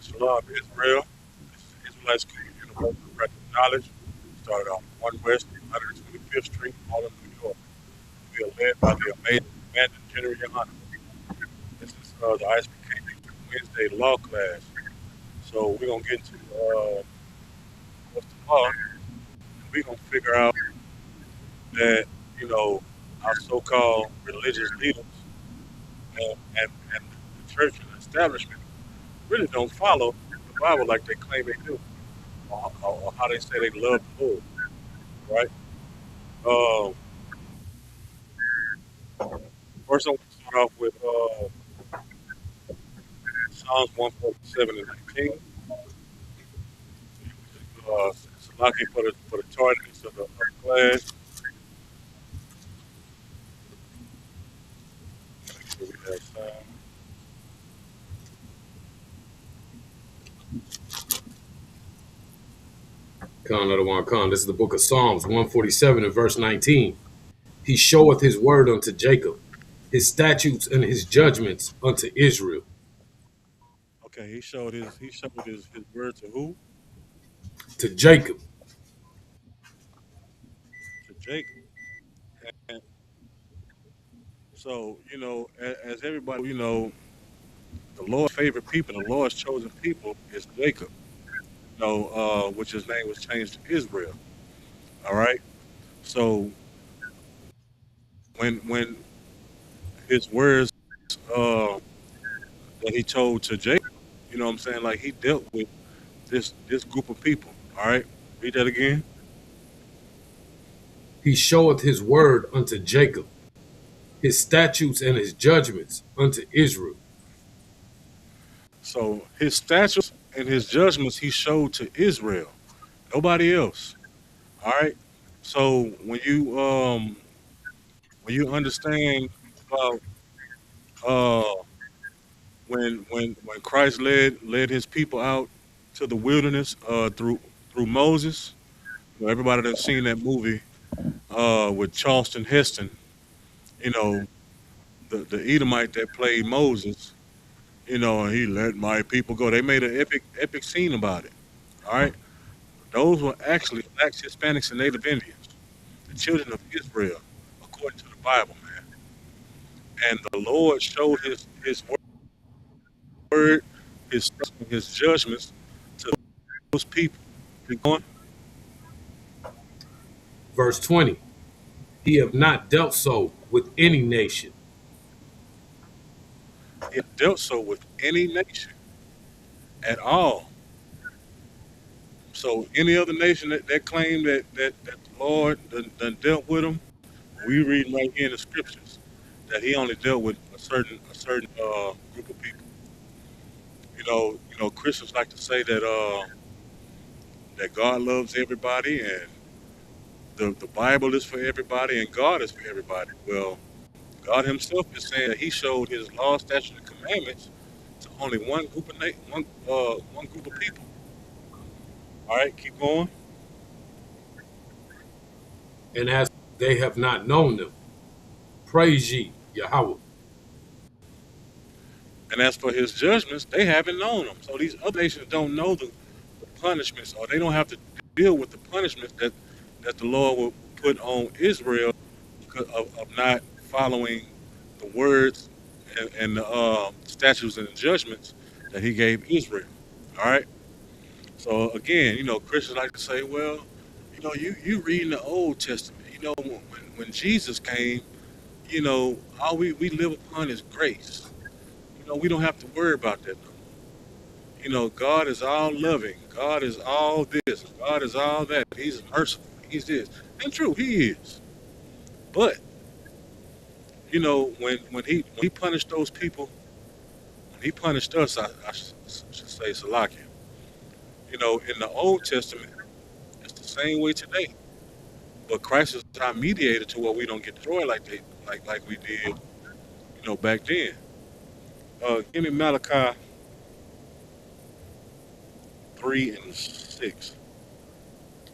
Shalom, Israel. This is Israelite School University of Practical Knowledge. Started on 1 West, 125th Street, Harlem, New York. We are led by the amazing Commander General YAHANNA. This is the I.S.U.P.K Wednesday law class. So we're going to get to what's the law, and we're going to figure out that, our so-called religious leaders and the church and the establishment really don't follow the Bible like they claim they do, or how they say they love the Lord, right? Um, First, I want to start off with Psalms 147 and 19. Salaki for the tardiness of the class. Make sure we have time. Khan. This is the book of Psalms 147 and verse 19. He showeth his word unto Jacob, his statutes and his judgments unto Israel. Okay, he showed his word to who? To Jacob. To Jacob. And so, as everybody, the Lord's favorite people, the Lord's chosen people is Jacob. Which his name was changed to Israel. All right. So when his words uh, that he told to Jacob, you know what I'm saying? Like he dealt with this group of people. All right. Read that again. He showeth his word unto Jacob, his statutes and his judgments unto Israel. So his statutes and his judgments he showed to Israel. Nobody else. All right. So when you understand about uh when Christ led his people out to the wilderness through Moses, everybody that's seen that movie with Charleston Heston, you know, the Edomite that played Moses, and he let my people go. They made an epic scene about it. All right, those were actually blacks, Hispanics, and Native Indians, the children of Israel, according to the Bible, man. And the Lord showed his word, his judgments to those people. Keep going. Verse 20. He have not dealt so with any nation. He dealt so with any nation at all. So any other nation that claimed that the Lord done dealt with them, we read right here in the scriptures that He only dealt with a certain group of people. Christians like to say that God loves everybody and the Bible is for everybody and God is for everybody. Well, God Himself is saying that He showed His law, statutes, and commandments to only one group of one group of people. All right, keep going. And as they have not known them, praise ye Yahweh. And as for His judgments, they haven't known them. So these other nations don't know the punishments, or they don't have to deal with the punishments that the Lord will put on Israel because of not following the words and the statutes and the judgments that He gave Israel. All right. So again, Christians like to say, well, you read in the Old Testament, when Jesus came, all we live upon is grace. We don't have to worry about that no more. God is all loving. God is all this. God is all that. He's merciful. He's this. And true, He is. But when he punished those people, when He punished us, I should say Salakia. In the Old Testament, it's the same way today. But Christ is our mediator to where we don't get destroyed like we did, back then. Give me Malachi 3:6.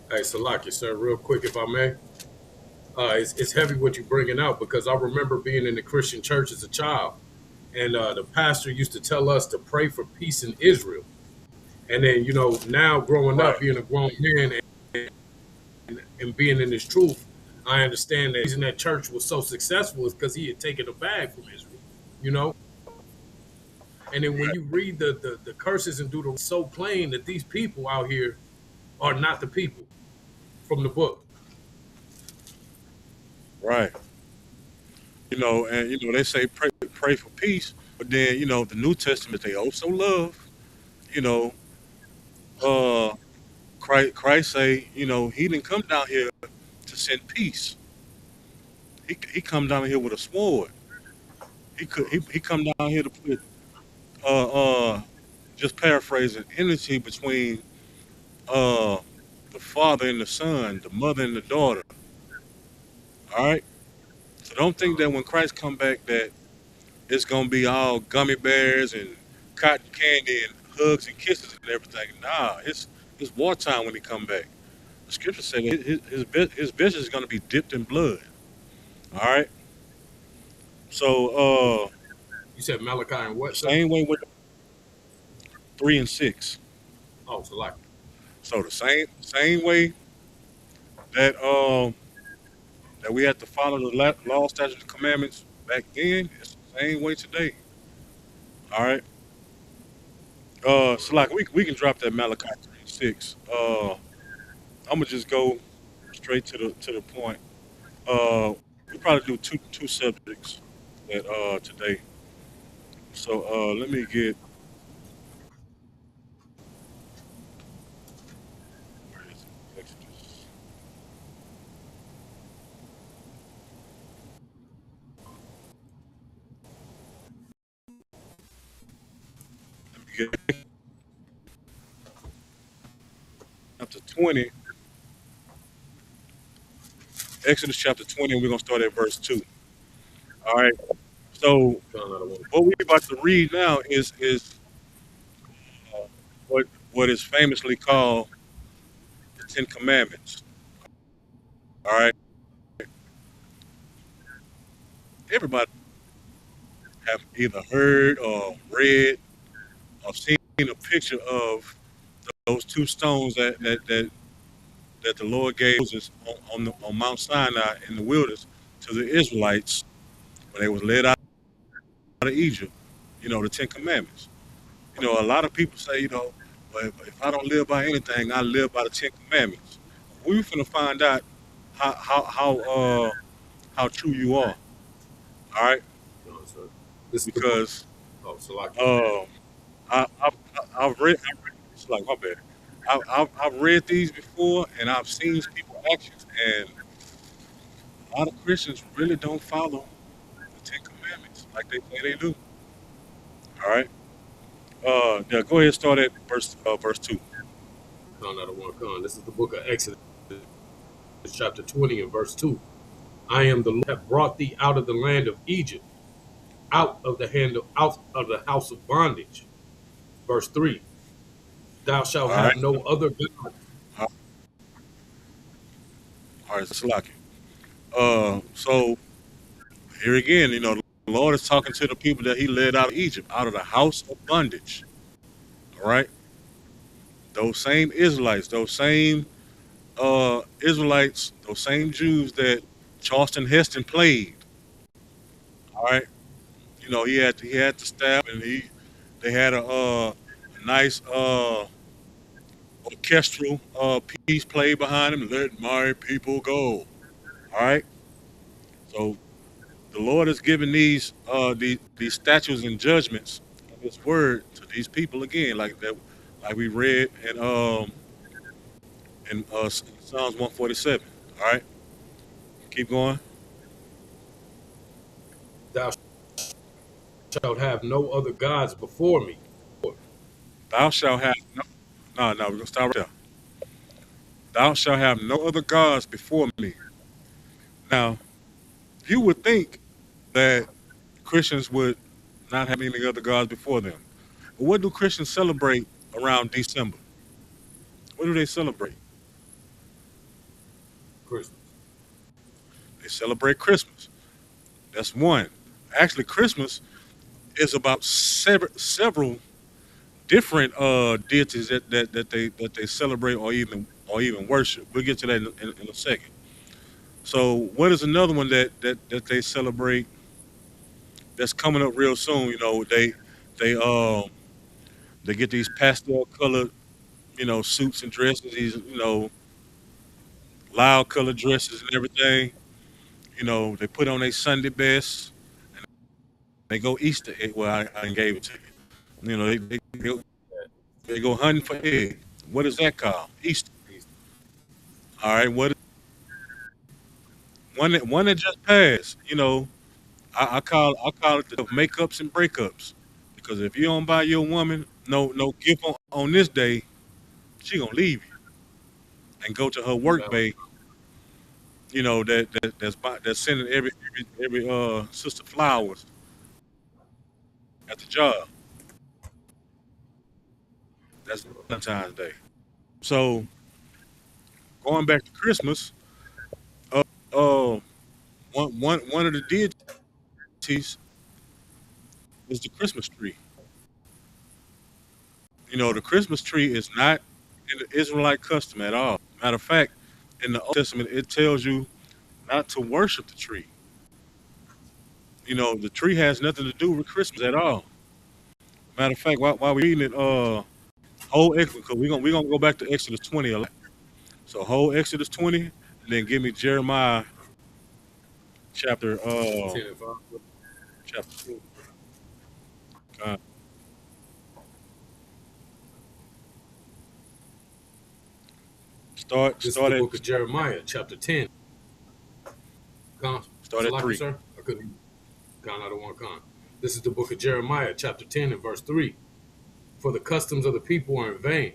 Hey, Salaki, sir, real quick, if I may. It's heavy what you're bringing out because I remember being in the Christian church as a child, and the pastor used to tell us to pray for peace in Israel. And then, now growing Right. up, being a grown man and being in this truth, I understand that the reason that church was so successful is because he had taken a bag from Israel, you know? And then when you read the curses and Deuteronomy, it's so plain that these people out here are not the people from the book. Right. And they say pray for peace, but then the New Testament they also love. You know, uh, Christ say he didn't come down here to send peace. He come down here with a sword. He come down here to put uh uh just paraphrasing enmity between uh the father and the son, the mother and the daughter. All right. So don't think that when Christ come back that it's gonna be all gummy bears and cotton candy and hugs and kisses and everything. Nah, it's wartime when he come back. The scripture said that his vision is gonna be dipped in blood. All right. So You said Malachi and the what, sir? same way with 3 and 6. Oh, so like, So the same way that that we have to follow the law, statutes, and commandments back then, it's the same way today. All right. So like we can drop that Malachi 3 and 6. I'm gonna just go straight to the point. We probably do two subjects that today. So let me get where is it? Exodus. Let me get up to 20. Exodus chapter 20, and we're gonna start at verse 2. All right. So found out I want. what we about to read now is uh, what is famously called the Ten Commandments. All right. Everybody have either heard or read or seen a picture of those two stones that the Lord gave Moses on Mount Sinai in the wilderness to the Israelites when they was led out of Egypt. The Ten Commandments. A lot of people say, well, if I don't live by anything, I live by the Ten Commandments. We're finna find out how true you are. All right, No, sir. This is the book. because Oh, so like, uh, I've read it's like my bad. I've read these before and I've seen people's actions, and a lot of Christians really don't follow the Ten Commandments like they say they do. All right. Yeah, go ahead and start at verse 2. found out I want to come. This is the book of Exodus, chapter 20 and verse 2. I am the Lord that brought thee out of the land of Egypt, out of the house of bondage. Verse 3. Thou shalt All right. have no other God. All right, Salaki. So here again, the Lord is talking to the people that He led out of Egypt, out of the house of bondage. All right, those same Israelites, those same Jews that Charleston Heston played. All right, he had the staff, and they had a nice orchestral piece played behind him. Let my people go. All right, so the Lord has given these statutes and judgments of His word to these people again, like that, like we read in Psalms 147. All right, keep going. Thou shalt have no other gods before me. Thou shalt have no. We're gonna start right there. Thou shalt have no other gods before me. Now, you would think that Christians would not have any other gods before them. But what do Christians celebrate around December? What do they celebrate? Christmas. They celebrate Christmas. That's one. Actually, Christmas is about several different deities that they celebrate or even worship. We'll get to that in a second. So what is another one that they celebrate that's coming up real soon? They they get these pastel colored suits and dresses, these loud colored dresses and everything. They put on their Sunday best. They go Easter egg. Well, I gave it to you. They go hunting for egg. What is that called? Easter. All right. What one that just passed? I call it the makeups and breakups because if you don't buy your woman no gift on this day, she gonna leave you and go to her work Well, bay. That's sending every sister flowers at the job. That's Valentine's Day. So going back to Christmas, uh, one of the deities is the Christmas tree. The Christmas tree is not in the Israelite custom at all. Matter of fact, in the Old Testament, it tells you not to worship the tree. The tree has nothing to do with Christmas at all. Matter of fact, while we're reading it, whole Exodus, because we're gonna go back to Exodus 20 a lot. So whole Exodus 20, and then give me Jeremiah chapter 10 and 5. chapter 2. Uh, start This is the start at book of Jeremiah, chapter 10. Con, start at Salaki, 3. sir? I couldn't. Con, I don't want con. This is the book of Jeremiah, chapter 10 and verse 3. For the customs of the people are in vain.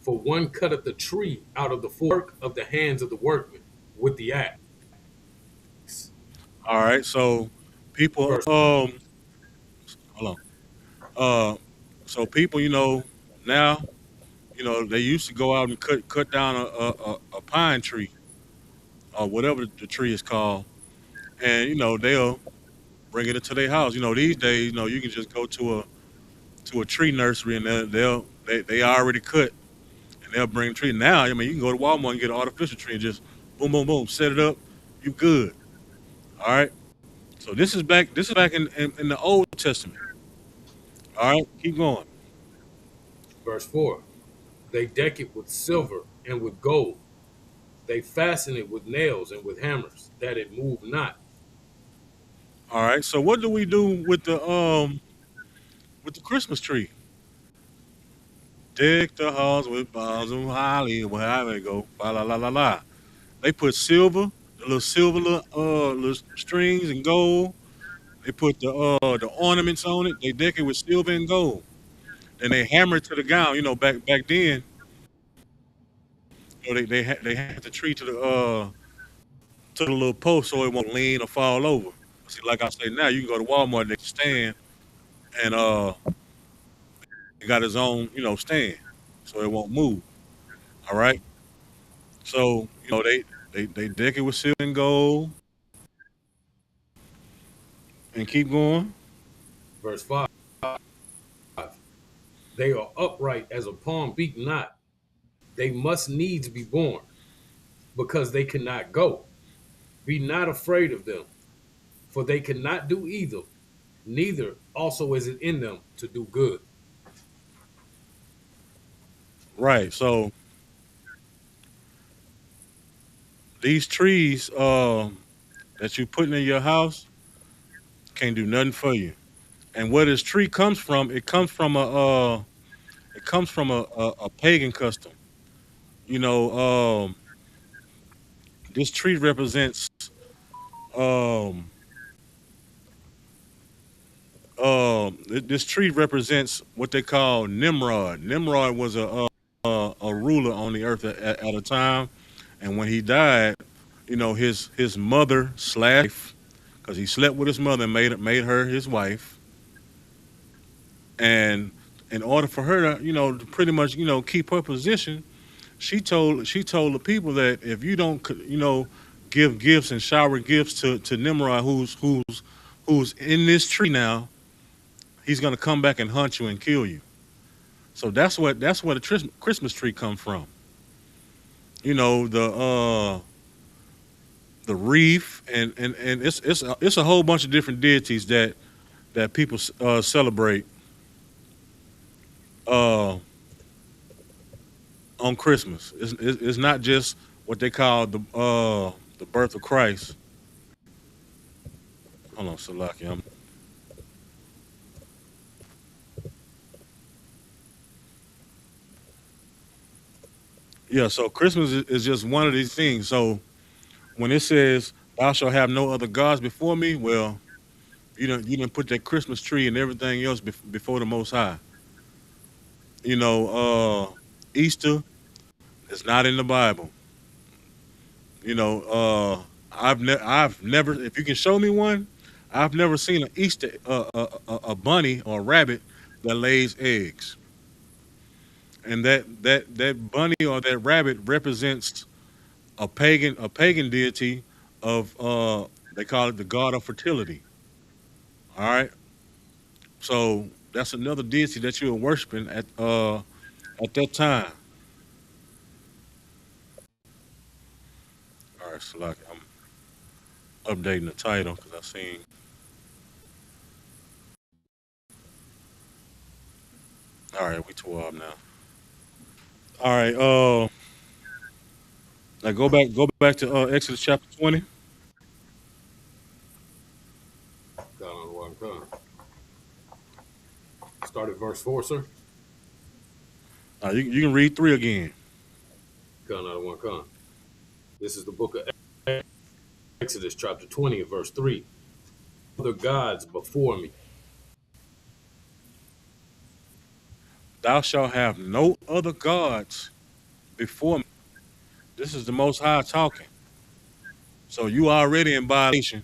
For one cutteth the tree out of the fork of the hands of the workman with the axe. All right, so people Verse hold on. So people, now, they used to go out and cut down a pine tree or whatever the tree is called, and they'll bring it into their house. These days, you can just go to a tree nursery and they already cut and they'll bring the tree. Now, I mean, you can go to Walmart and get an artificial tree and just boom, boom, boom, set it up. You good. All right. So this is back in the Old Testament. All right, keep going. verse 4. They deck it with silver and with gold. They fasten it with nails and with hammers, that it move not. All right. So what do we do with the Christmas tree? Deck the halls with boughs of holly, wherever they go. Ba la la la la. They put silver, the little silver little strings and gold. They put the ornaments on it. They deck it with silver and gold. And they hammer it to the ground. Back then, they had the tree to the little post so it won't lean or fall over. See, like I say now, you can go to Walmart and they stand and it got its own stand, so it won't move. All right. So they deck it with silver and gold and keep going. Verse 5. They are upright as a palm, speak not. They must needs be born, because they cannot go. Be not afraid of them, for they cannot do either, neither also is it in them to do good. Right. So these trees that you putting in your house can't do nothing for you. And where this tree comes from, it comes from a pagan custom. You know, this tree represents um, this tree represents what they call Nimrod. Nimrod was a ruler on the earth at a time, and when he died, his mother slash, because he slept with his mother and made her his wife, and in order for her to pretty much keep her position, she told the people that if you don't give gifts and shower gifts to Nimrod, who's in this tree now, he's gonna come back and hunt you and kill you. So that's where the Christmas tree come from. You know the wreath and it's a whole bunch of different deities that people celebrate uh, on Christmas. It's not just what they call the birth of Christ. Hold on, Salaki. Yeah, so Christmas is just one of these things. So when it says, "Thou shalt have no other gods before me," well, you didn't put that Christmas tree and everything else before the Most High. You know, Easter is not in the Bible. You know, I've never. If you can show me one, I've never seen an Easter a bunny or a rabbit that lays eggs, and that bunny or that rabbit represents a pagan deity of they call it the god of fertility. All right, so that's another deity that you were worshiping at that time. All right, so like I'm updating the title because I seen. All right, we 12 now. All right, now go back to Exodus chapter 20. God on one con. Start at verse 4, sir. You can read 3 again. God on one con. This is the book of Exodus, chapter 20, and verse 3. Other gods before me. Thou shalt have no other gods before me. This is the Most High talking. So you already in violation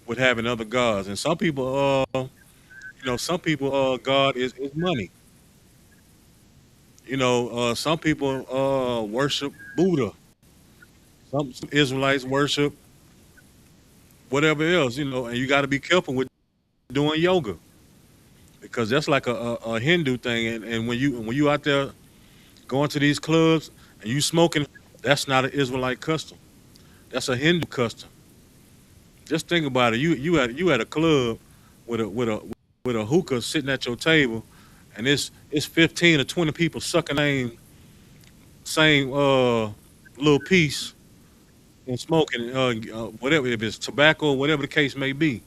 with having other gods. And some people, some people, God is money. Some people worship Buddha. Some Israelites worship whatever else. And you got to be careful with doing yoga because that's like a Hindu thing. And when you out there going to these clubs and you smoking, that's not an Israelite custom. That's a Hindu custom. Just think about it. You at a club with a hookah sitting at your table, and it's 15 or 20 people sucking same little piece and smoking whatever if it's tobacco or whatever the case may be.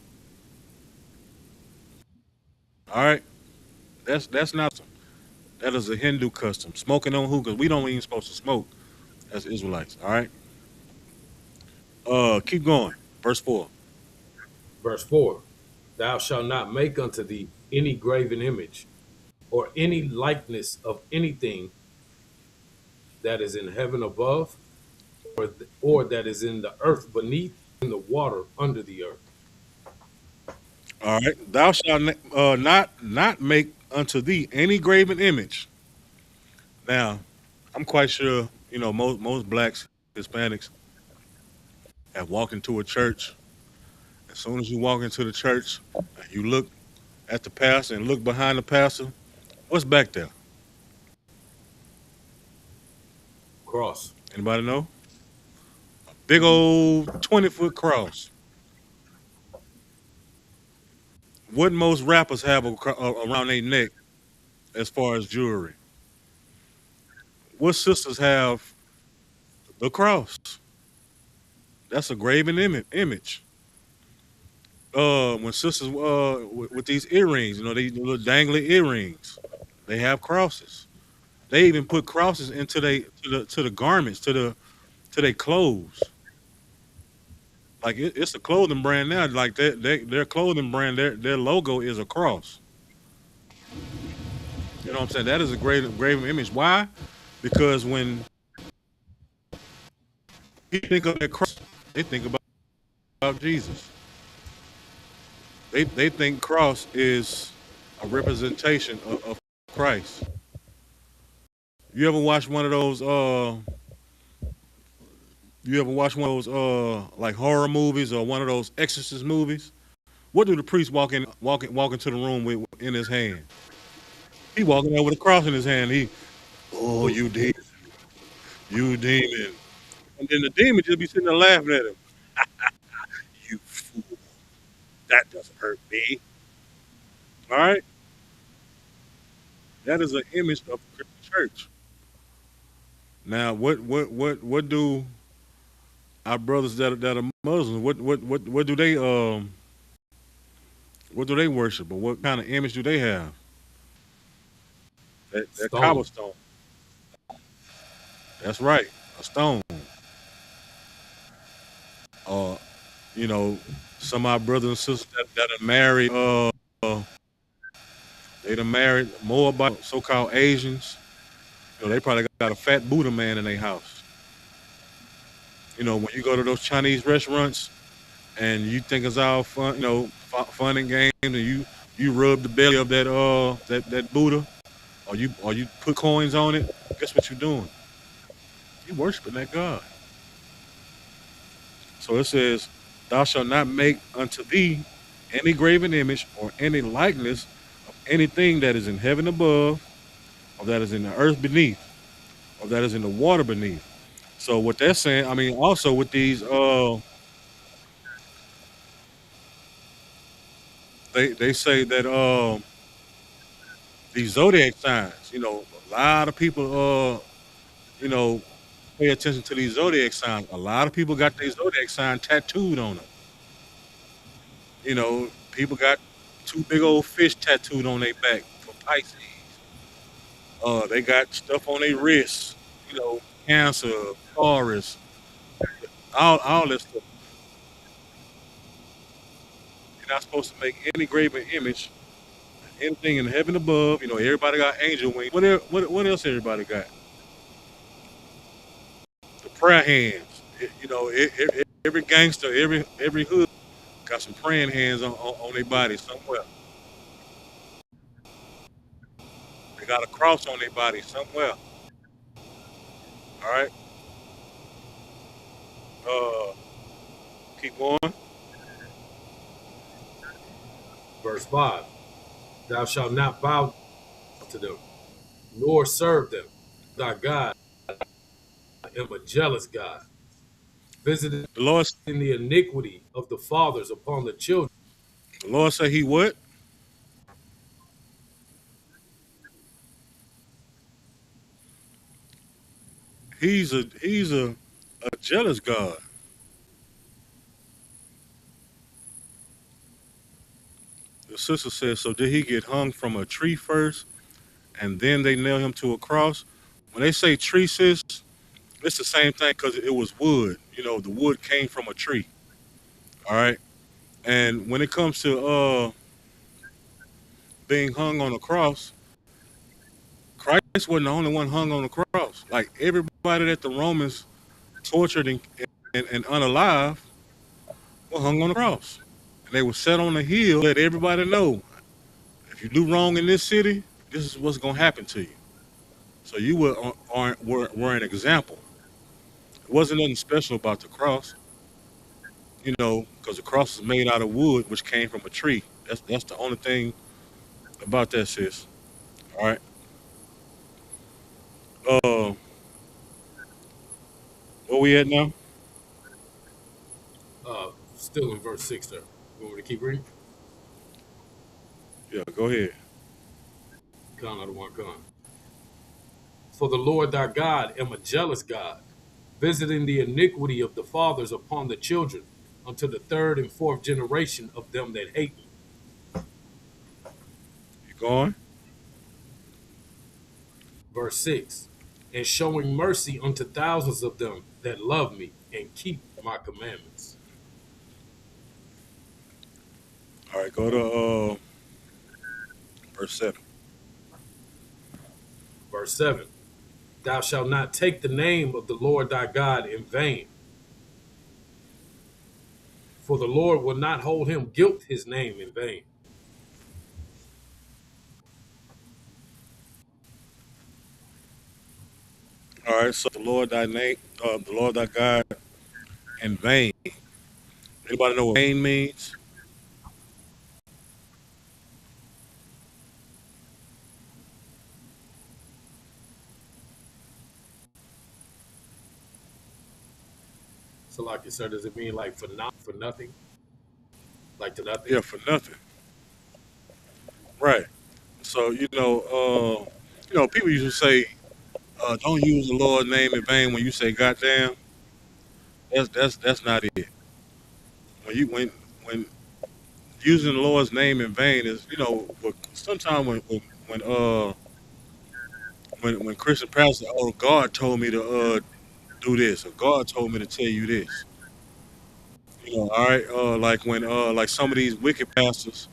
All right, that's not that is a Hindu custom. Smoking on hookahs. We don't even supposed to smoke as Israelites. All right. Keep going. Verse 4. Verse 4. Thou shalt not make unto thee any graven image or any likeness of anything that is in heaven above or that is in the earth beneath, in the water under the earth. All right. Thou shalt not make unto thee any graven image. Now, I'm quite sure most blacks, Hispanics have walked into a church. As soon as you walk into the church, and you look at the pastor and look behind the pastor. What's back there? Cross. Anybody know? Big old 20-foot cross. What most rappers have around their neck as far as jewelry? What sisters have the cross? That's a graven image. When sisters with these earrings, these little dangly earrings, they have crosses. They even put crosses into the garments to their clothes. Like it's a clothing brand now. Like their clothing brand, their logo is a cross. You know what I'm saying? That is a great graven image. Why? Because when people think of that cross, they think about Jesus. They think cross is a representation of Christ. You ever watch one of those? You ever watch one of those like horror movies or one of those Exorcist movies What do the priest walk into the room with in his hand? He walking there with a cross in his hand. Oh, you demon. And then the demon just be sitting there laughing at him. You fool. That doesn't hurt me. All right? That is an image of the Christian church. Now, what do our brothers that are Muslims, what do they worship, or what kind of image do they have? That Stone. cobblestone. That's right, a stone. Uh, you know, some of our brothers and sisters that are married, they done married more about so-called Asians. They probably got a fat Buddha man in their house. When you go to those Chinese restaurants and you think it's all fun, fun and games, and you rub the belly of that Buddha, or you put coins on it. Guess what you're doing? You worshiping that God. So it says, "Thou shalt not make unto thee any graven image or any likeness of anything that is in heaven above, or that is in the earth beneath, or that is in the water beneath." So what they're saying, I mean, also with these, they say that these zodiac signs. A lot of people, you know, pay attention to these zodiac signs. A lot of people got their zodiac sign tattooed on them. People got two big old fish tattooed on their back for Pisces. They got stuff on their wrists. Cancer, Taurus, all that stuff. You're not supposed to make any graven image, anything in heaven above. Everybody got angel wings. What else everybody got? The prayer hands. Every gangster, every hood got some praying hands on their body somewhere. They got a cross on their body somewhere. All right. Uh, keep going. Verse 5. Thou shalt not bow to them, nor serve them. Thy God am a jealous God, visiting The Lord, the iniquity of the fathers upon the children. the Lord said He what? He's a jealous God. The sister says, so did He get hung from a tree first, and then they nailed Him to a cross? When they say tree, sis, it's the same thing because it was wood. The wood came from a tree. All right. And when it comes to being hung on a cross, Christ wasn't the only one hung on the cross. Like everybody that the Romans tortured and unalive were hung on the cross. And they were set on a hill, let everybody know, if you do wrong in this city, this is what's going to happen to you. So you were an example. It wasn't nothing special about the cross, because the cross is made out of wood, which came from a tree. That's the only thing about that, sis. All right. Uh, where we at now? Still in verse 6 there. You want me to keep reading? Yeah, go ahead. Con out of one con. For the Lord thy God am a jealous God, visiting the iniquity of the fathers upon the children, unto the third and fourth generation of them that hate me. You going? Verse 6. And showing mercy unto thousands of them that love me and keep my commandments. All right, go to verse 7. Verse 7. Thou shalt not take the name of the Lord thy God in vain, for the Lord will not hold him guilt his name in vain. All right, so the Lord thy God in vain. Anybody know what vain means? So, like you said, does it mean like for nothing, like to Yeah, nothing? for nothing. Right. So people usually say, "Don't use the Lord's name in vain." When you say "goddamn," that's not it. When using the Lord's name in vain is, sometimes when Christian pastors, oh, God told me to do this, or God told me to tell you this. All right, like when like some of these wicked pastors,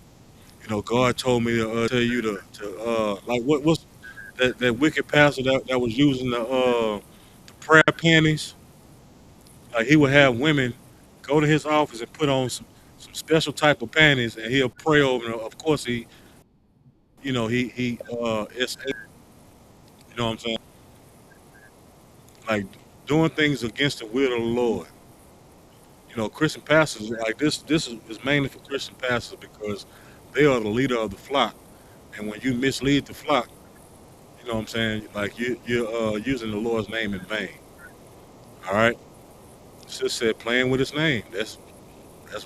God told me to tell you to like what's that wicked pastor that was using the prayer panties. Like he would have women go to his office and put on some special type of panties, and he'll pray over them. Of course, it's, you know what I'm saying, like doing things against the will of the Lord. Christian pastors, like this is mainly for Christian pastors because they are the leader of the flock, and when you mislead the flock, you know what I'm saying, like you're using the Lord's name in vain. All right, it just said playing with His name. That's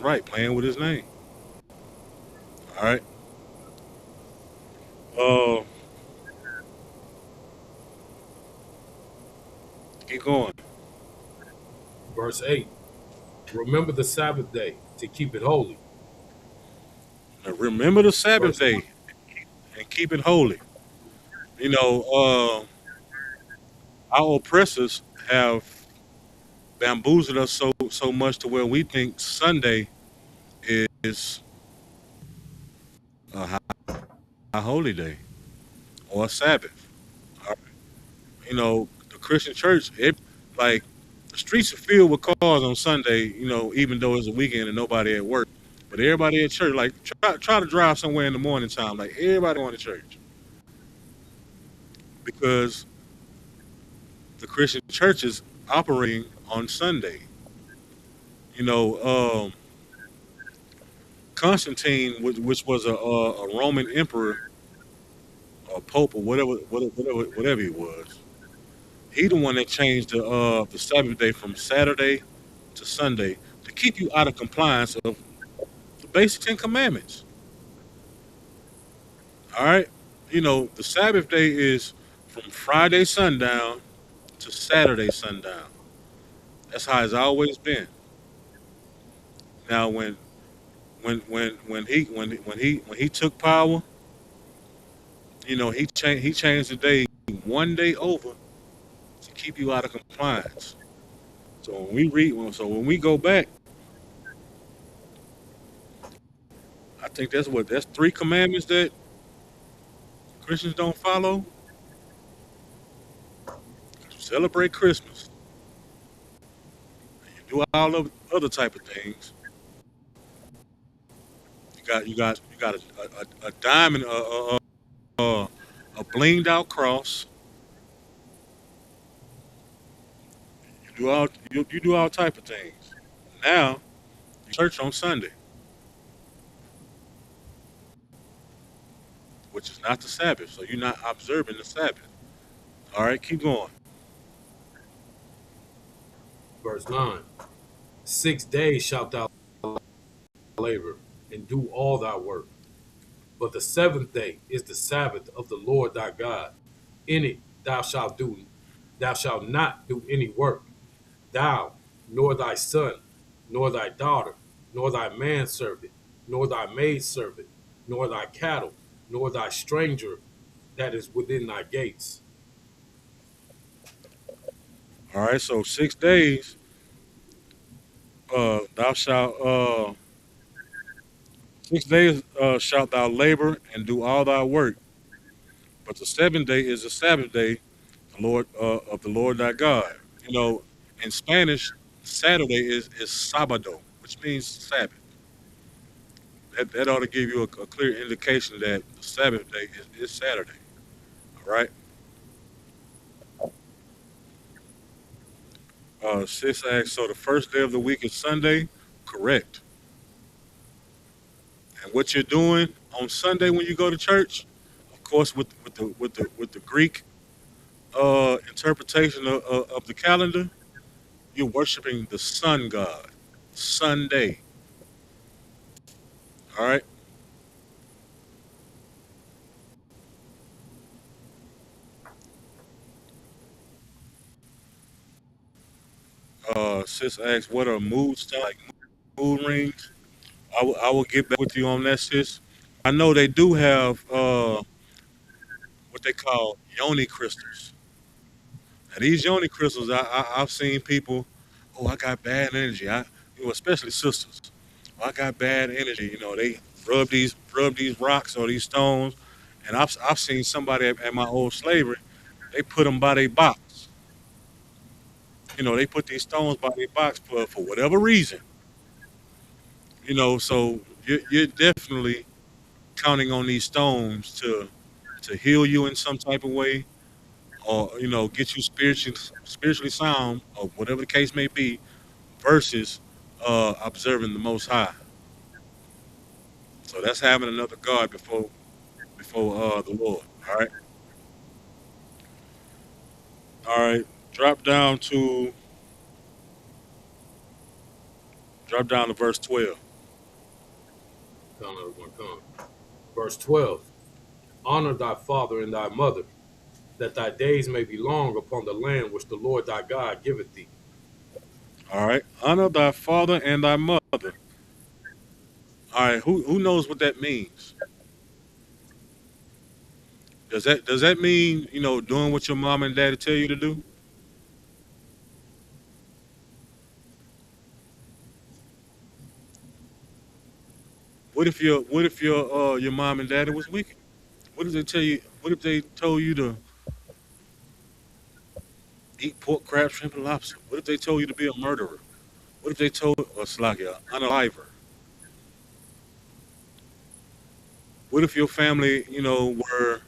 right, playing with His name. All right. Uh, keep going. Verse 8. Remember the Sabbath day to keep it holy. Now, remember the Sabbath Verse 9. day and keep it holy. You know, our oppressors have bamboozled us so much to where we think Sunday is a high holy day or a Sabbath. Uh, the Christian church, like the streets are filled with cars on Sunday. Even though it's a weekend and nobody at work, but everybody at church. Like try to drive somewhere in the morning time. Like everybody going to church because the Christian church is operating on Sunday. You know, Constantine, which was a Roman emperor or pope or whatever he was. He the one that changed the Sabbath day from Saturday to Sunday to keep you out of compliance of the basic Ten Commandments. All right, the Sabbath day is from Friday sundown to Saturday sundown. That's how it's always been. Now, when he took power, he changed the day one day over to keep you out of compliance. So when we go back, I think that's three commandments that Christians don't follow. You celebrate Christmas, you do all of other type of things. You got a diamond, a blinged out cross. You do all type of things. Now you church on Sunday, which is not the Sabbath, so you're not observing the Sabbath. All right, keep going. Verse 9. 6 days shalt thou labor and do all thy work. But the seventh day is the Sabbath of the Lord thy God. In it thou shalt not do any work, thou, nor thy son, nor thy daughter, nor thy manservant, nor thy maidservant, nor thy cattle, nor thy stranger that is within thy gates. All right, so 6 days, thou shalt 6 days shalt thou labor and do all thy work, but the seventh day is the Sabbath day, the Lord of the Lord thy God. You know, in Spanish, Saturday is sábado, which means Sabbath. That ought to give you a clear indication that the Sabbath day is Saturday. All right. Six asks, so the first day of the week is Sunday. Correct. And what you're doing on Sunday when you go to church, of course, with the Greek interpretation of the calendar, you're worshiping the sun god, Sunday. All right. Sis asked, what are mood stuff like mood rings? I will get back with you on that, sis. I know they do have what they call yoni crystals. Now these yoni crystals, I've seen people. Oh, I got bad energy. Especially sisters. Oh, I got bad energy. They rub these rocks or these stones, and I've seen somebody at my old slavery. They put them by their box. They put these stones by their box for whatever reason. So you're definitely counting on these stones to heal you in some type of way, or get you spiritually sound, or whatever the case may be, versus observing the Most High. So that's having another God before the Lord. All right, all right. Drop down to drop down to verse 12. Come. Verse 12. Honor thy father and thy mother, that thy days may be long upon the land which the Lord thy God giveth thee. All right, honor thy father and thy mother. All right, who knows what that means? Does that mean doing what your mom and daddy tell you to do? What if your mom and daddy was wicked? What if they tell you? What if they told you to eat pork, crab, shrimp, and lobster? What if they told you to be a murderer? What if they told Slakia, unaliver? What if your family, were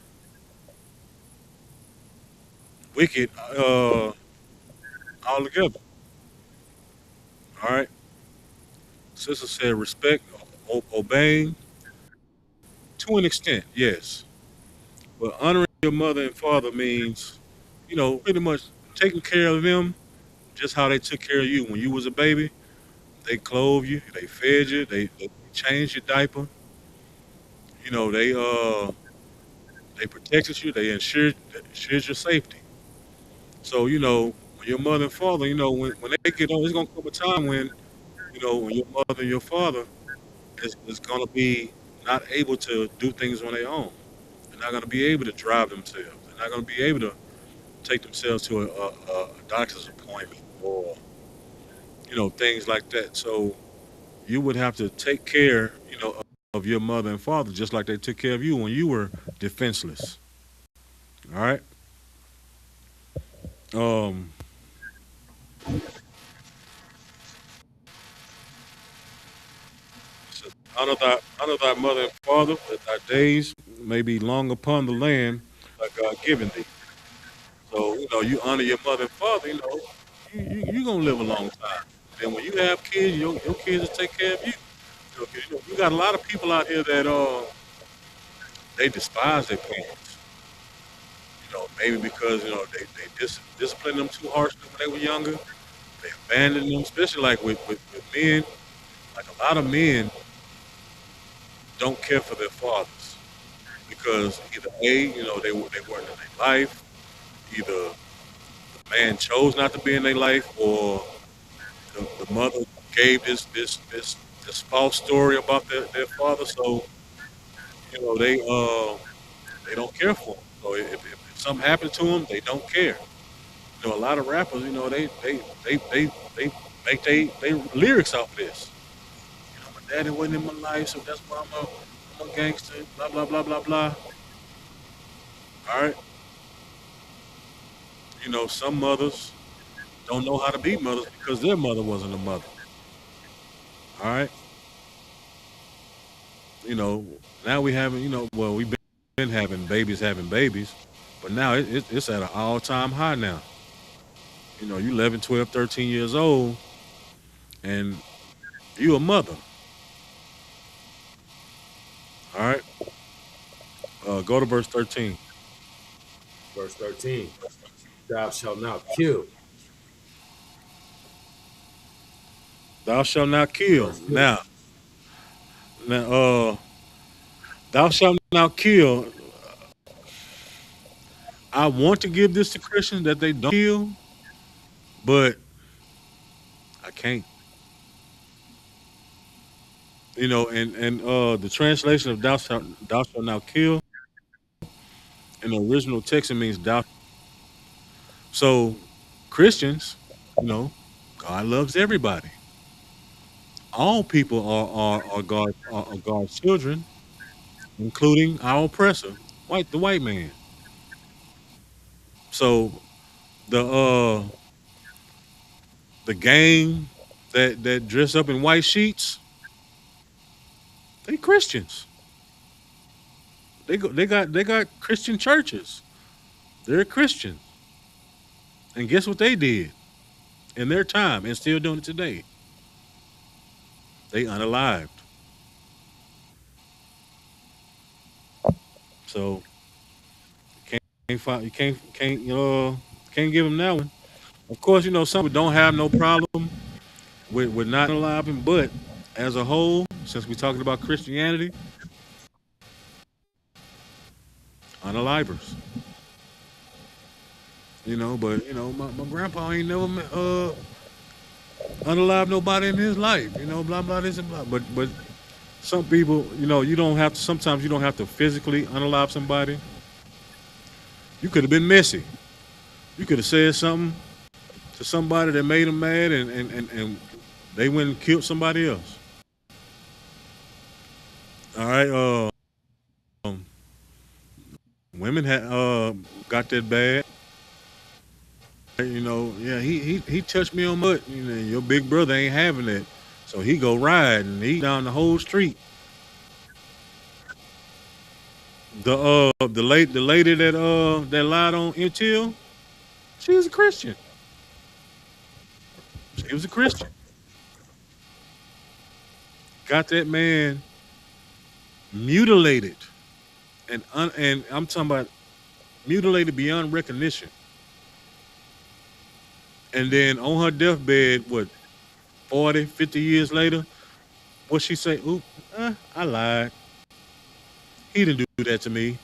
wicked altogether? All right. Sister said respect, obeying to an extent, yes. But honoring your mother and father means, pretty much taking care of them just how they took care of you when you was a baby. They clothed you, they fed you, they changed your diaper. They protected you, they ensured your safety. So, when your mother and father, when they get on, it's gonna come a time when your mother and your father is gonna be not able to do things on their own. They're not gonna be able to drive themselves. They're not gonna be able to take themselves to a doctor's appointment, or things like that. So you would have to take care, of your mother and father just like they took care of you when you were defenseless. All right. Um, so honor thy mother and father, that thy days may be long upon the land that God given thee. So you honor your mother and father. You gonna live a long time. Then when you have kids, your kids will take care of you. 'Cause, you got a lot of people out here that they despise their parents. Maybe because they disciplined them too harshly when they were younger. They abandoned them, especially like with men. Like a lot of men don't care for their fathers because either they weren't in their life, either the man chose not to be in their life, or the mother gave this false story about their father. So they don't care for them. So if something happened to them, they don't care. A lot of rappers, they make they lyrics off of this. My daddy wasn't in my life, so that's why I'm a gangster. Blah blah blah blah blah. All right. Some mothers don't know how to be mothers because their mother wasn't a mother. All right. You know, Now we having, well, we've been having babies, but now it's at an all-time high now. You 11, 12, 13 years old, and you a mother. All right. Go to verse 13. Verse 13. Thou shalt not kill. Thou shalt not kill. That's good. Now, thou shalt not kill. I want to give this to Christians that they don't kill, but I can't. And the translation of thou shalt not kill in the original text it means thou. So Christians, you know, God loves everybody. All people are God's children, including our oppressor, the white man. So the the gang that dress up in white sheets, they Christians. They got Christian churches. They're Christians. And guess what they did in their time and still doing it today? They unalived. So you can't give them that one. Of course, some people don't have no problem with not unaliving, but as a whole, since we're talking about Christianity, unalivers. But my grandpa ain't never unalive nobody in his life. Blah blah this and blah. But some people, you don't have to. Sometimes you don't have to physically unalive somebody. You could have been messy. You could have said something to somebody that made them mad, and they went and killed somebody else. All right. Women had got that bad. Yeah, he touched me on my butt. Your big brother ain't having it, so he go ride and he down the whole street. The lady that lied on Intel, she was a Christian. She was a Christian. Got that man mutilated, and I'm talking about mutilated beyond recognition. And then on her deathbed, what, 40, 50 years later, what she say? Oop, I lied. He didn't do that to me.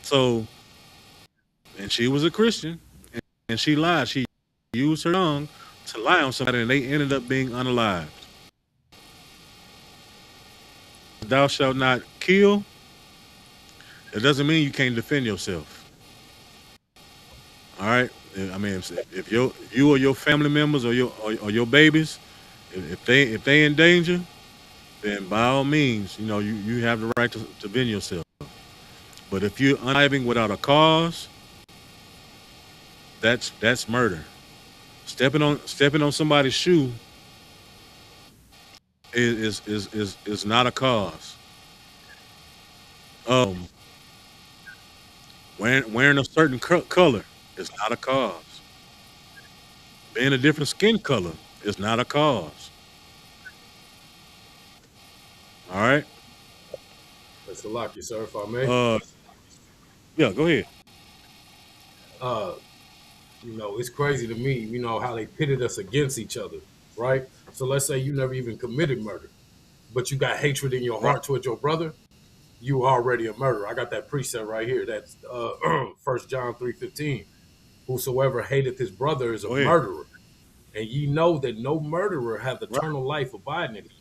So, and she was a Christian, and she lied. She used her tongue to lie on somebody, and they ended up being unalived. Thou shalt not kill. It doesn't mean you can't defend yourself. All right. I mean, if you or your family members or your babies, if they in danger, then by all means, you have the right to defend yourself. But if you're unaliving without a cause, that's murder. Stepping on somebody's shoe is not a cause. Um, wearing a certain color is not a cause. Being a different skin color is not a cause. All right. That's a lock you, sir, if I may. Uh, yeah. Go ahead. Uh, it's crazy to me, how they pitted us against each other, right? So let's say you never even committed murder, but you got hatred in your Right. heart towards your brother, you already a murderer. I got that precept right here. That's 1 John 3:15. Whosoever hateth his brother is a Go ahead. murderer. And ye know that no murderer hath Right. eternal life abiding in him.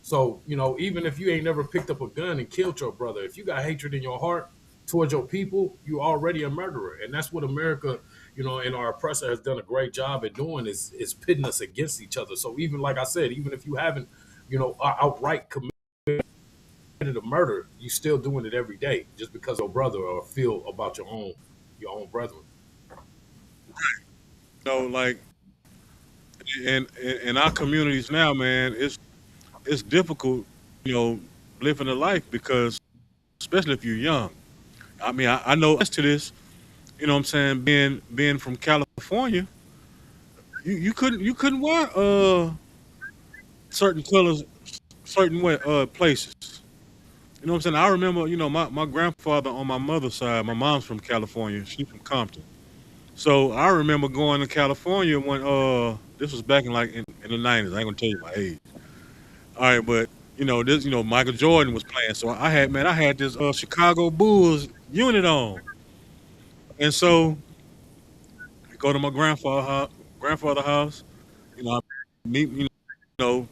So, even if you ain't never picked up a gun and killed your brother, if you got hatred in your heart towards your people, you already a murderer. And that's what America, and our oppressor has done a great job at doing is pitting us against each other. So even like I said, even if you haven't, outright committed a murder, you still doing it every day just because your brother or feel about your own brethren. Like in our communities now, man, it's difficult, you know, living a life because especially if you're young. I mean, I know as to this, what I'm saying, being from California, you couldn't wear certain colors certain way places. You know what I'm saying? I remember, my grandfather on my mother's side, my mom's from California, she's from Compton. So I remember going to California when this was back in in the 90s. I ain't gonna tell you my age. All right, but this Michael Jordan was playing. So I had this Chicago Bulls unit on, and so we go to my grandfather house. I meet know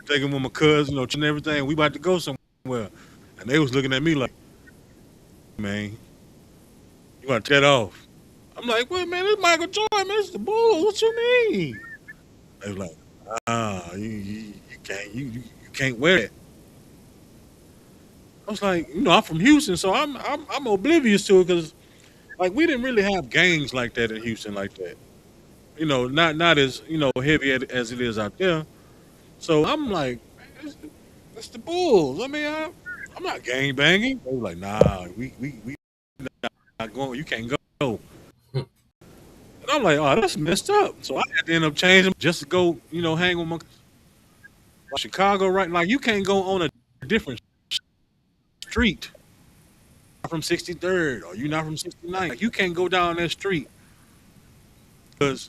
taking with my cousins, and everything. We about to go somewhere, and they was looking at me like, man, you want to take that off? I'm like, well, man, it's Michael Jordan, man, it's the Bulls. What you mean? They was like, you can't wear it. I was like, I'm from Houston, so I'm oblivious to it because like we didn't really have gangs like that in Houston like that. Not as heavy as it is out there. So I'm like, man, it's the Bulls. I mean, I'm not gang banging. They were like, nah, we not going. You can't go. And I'm like, oh, that's messed up. So I had to end up changing just to go, hang with my Chicago, right? Like you can't go on a different street from 63rd or you're not from 69th. Like, you can't go down that street because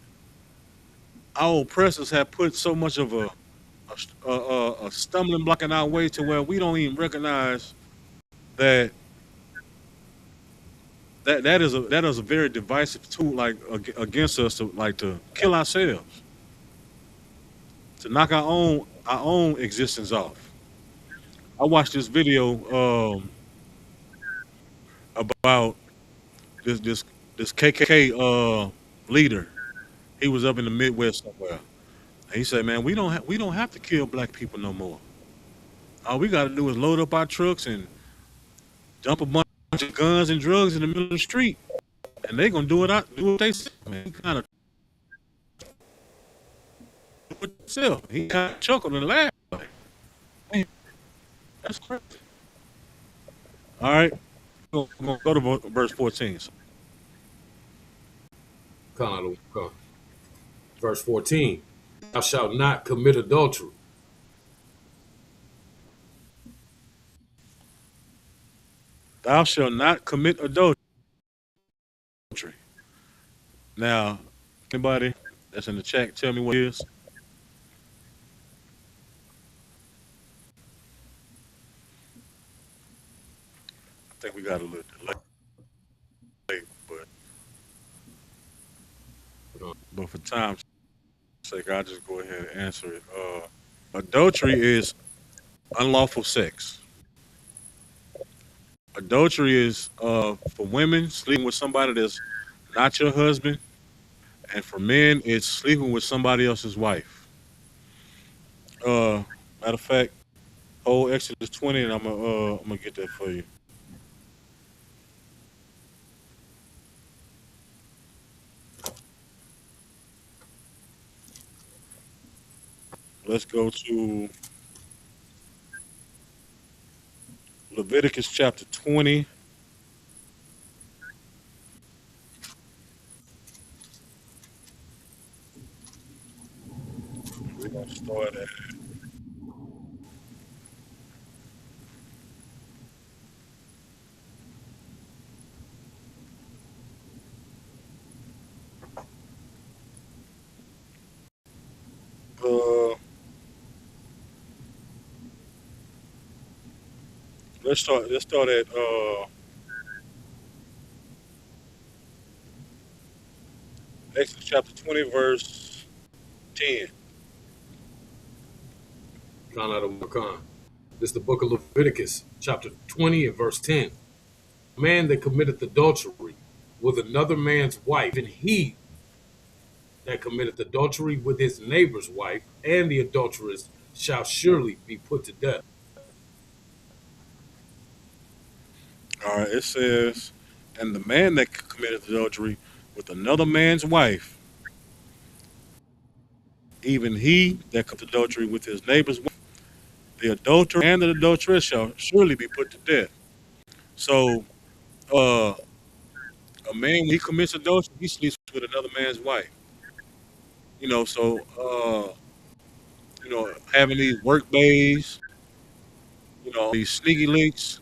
our oppressors have put so much of a stumbling block in our way to where we don't even recognize that that is a very divisive tool like against us to to kill ourselves, to knock our own existence off. I watched this video about this KKK leader. He was up in the Midwest somewhere. And he said, "Man, we don't have to kill black people no more. All we got to do is load up our trucks and dump a bunch of guns and drugs in the middle of the street, and they gonna do what they say." Man, he kind of with himself. He kind of chuckled and laughed. Like, man, that's crazy. All right, we're gonna go to verse 14. Con, con. Verse 14. Thou shalt not commit adultery. Thou shalt not commit adultery. Now, anybody that's in the chat, tell me what it is. I think we got a little delay, but for time's sake, I'll just go ahead and answer it. Adultery is unlawful sex. Adultery is for women sleeping with somebody that's not your husband, and for men it's sleeping with somebody else's wife. Matter of fact, whole Exodus 20, and I'm gonna get that for you. Let's go to Leviticus chapter 20. We're gonna start at uh, let's start at Exodus chapter 20 verse 10. Con out of Con. This is the book of Leviticus, chapter 20 and verse 10. A man that committeth adultery with another man's wife, and he that committeth adultery with his neighbor's wife, and the adulteress shall surely be put to death. All right, it says, and the man that committed adultery with another man's wife, even he that committed adultery with his neighbor's wife, the adulterer and the adulteress shall surely be put to death. So, uh, a man when he commits adultery, he sleeps with another man's wife. So having these work days, these sneaky links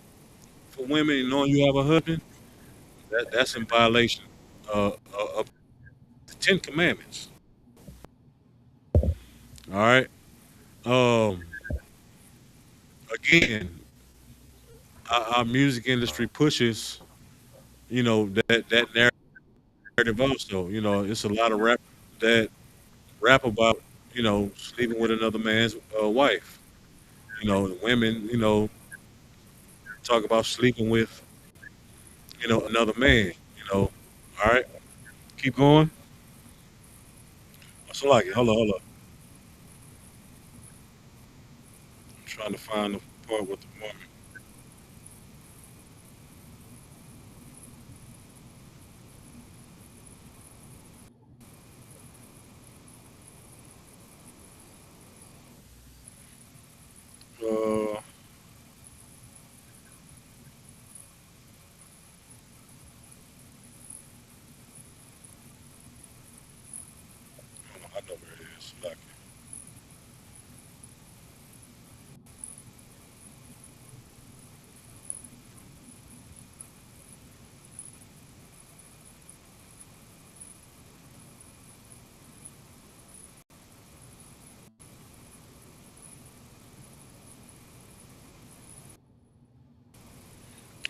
for women, and knowing you have a husband, that's in violation. Uh, Ten Commandments. All right. Um, Again, our music industry pushes, that narrative also. It's a lot of rap that rap about, sleeping with another man's wife. The women, talk about sleeping with, another man. All right, keep going. So like it. Hold on. I'm trying to find the part with the woman. I know where it is. Like,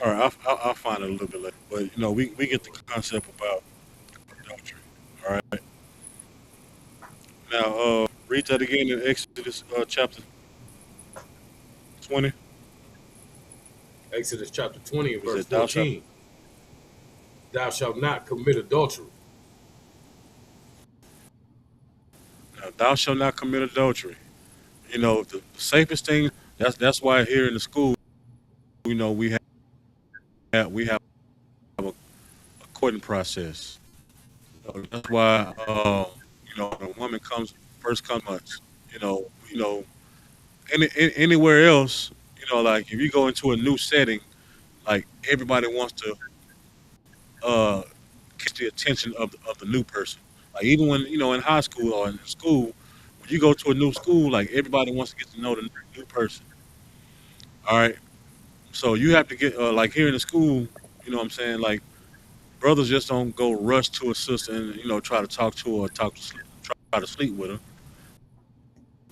all right, I'll find it a little bit later. But we get the concept about adultery. All right. Now, read that again in Exodus chapter 20. Exodus chapter 20 and Was verse it thou shalt? 14. Thou shalt not commit adultery. Now, thou shalt not commit adultery. The safest thing. That's why here in the school, we have a courting process. That's why when a woman comes months. Anywhere else, like if you go into a new setting, like everybody wants to uh, catch the attention of the new person. Like even when in high school or in school, when you go to a new school, like everybody wants to get to know the new person. All right, so you have to get like here in the school, what I'm saying, like brothers just don't go rush to a sister and try to talk to her, or try to sleep with her,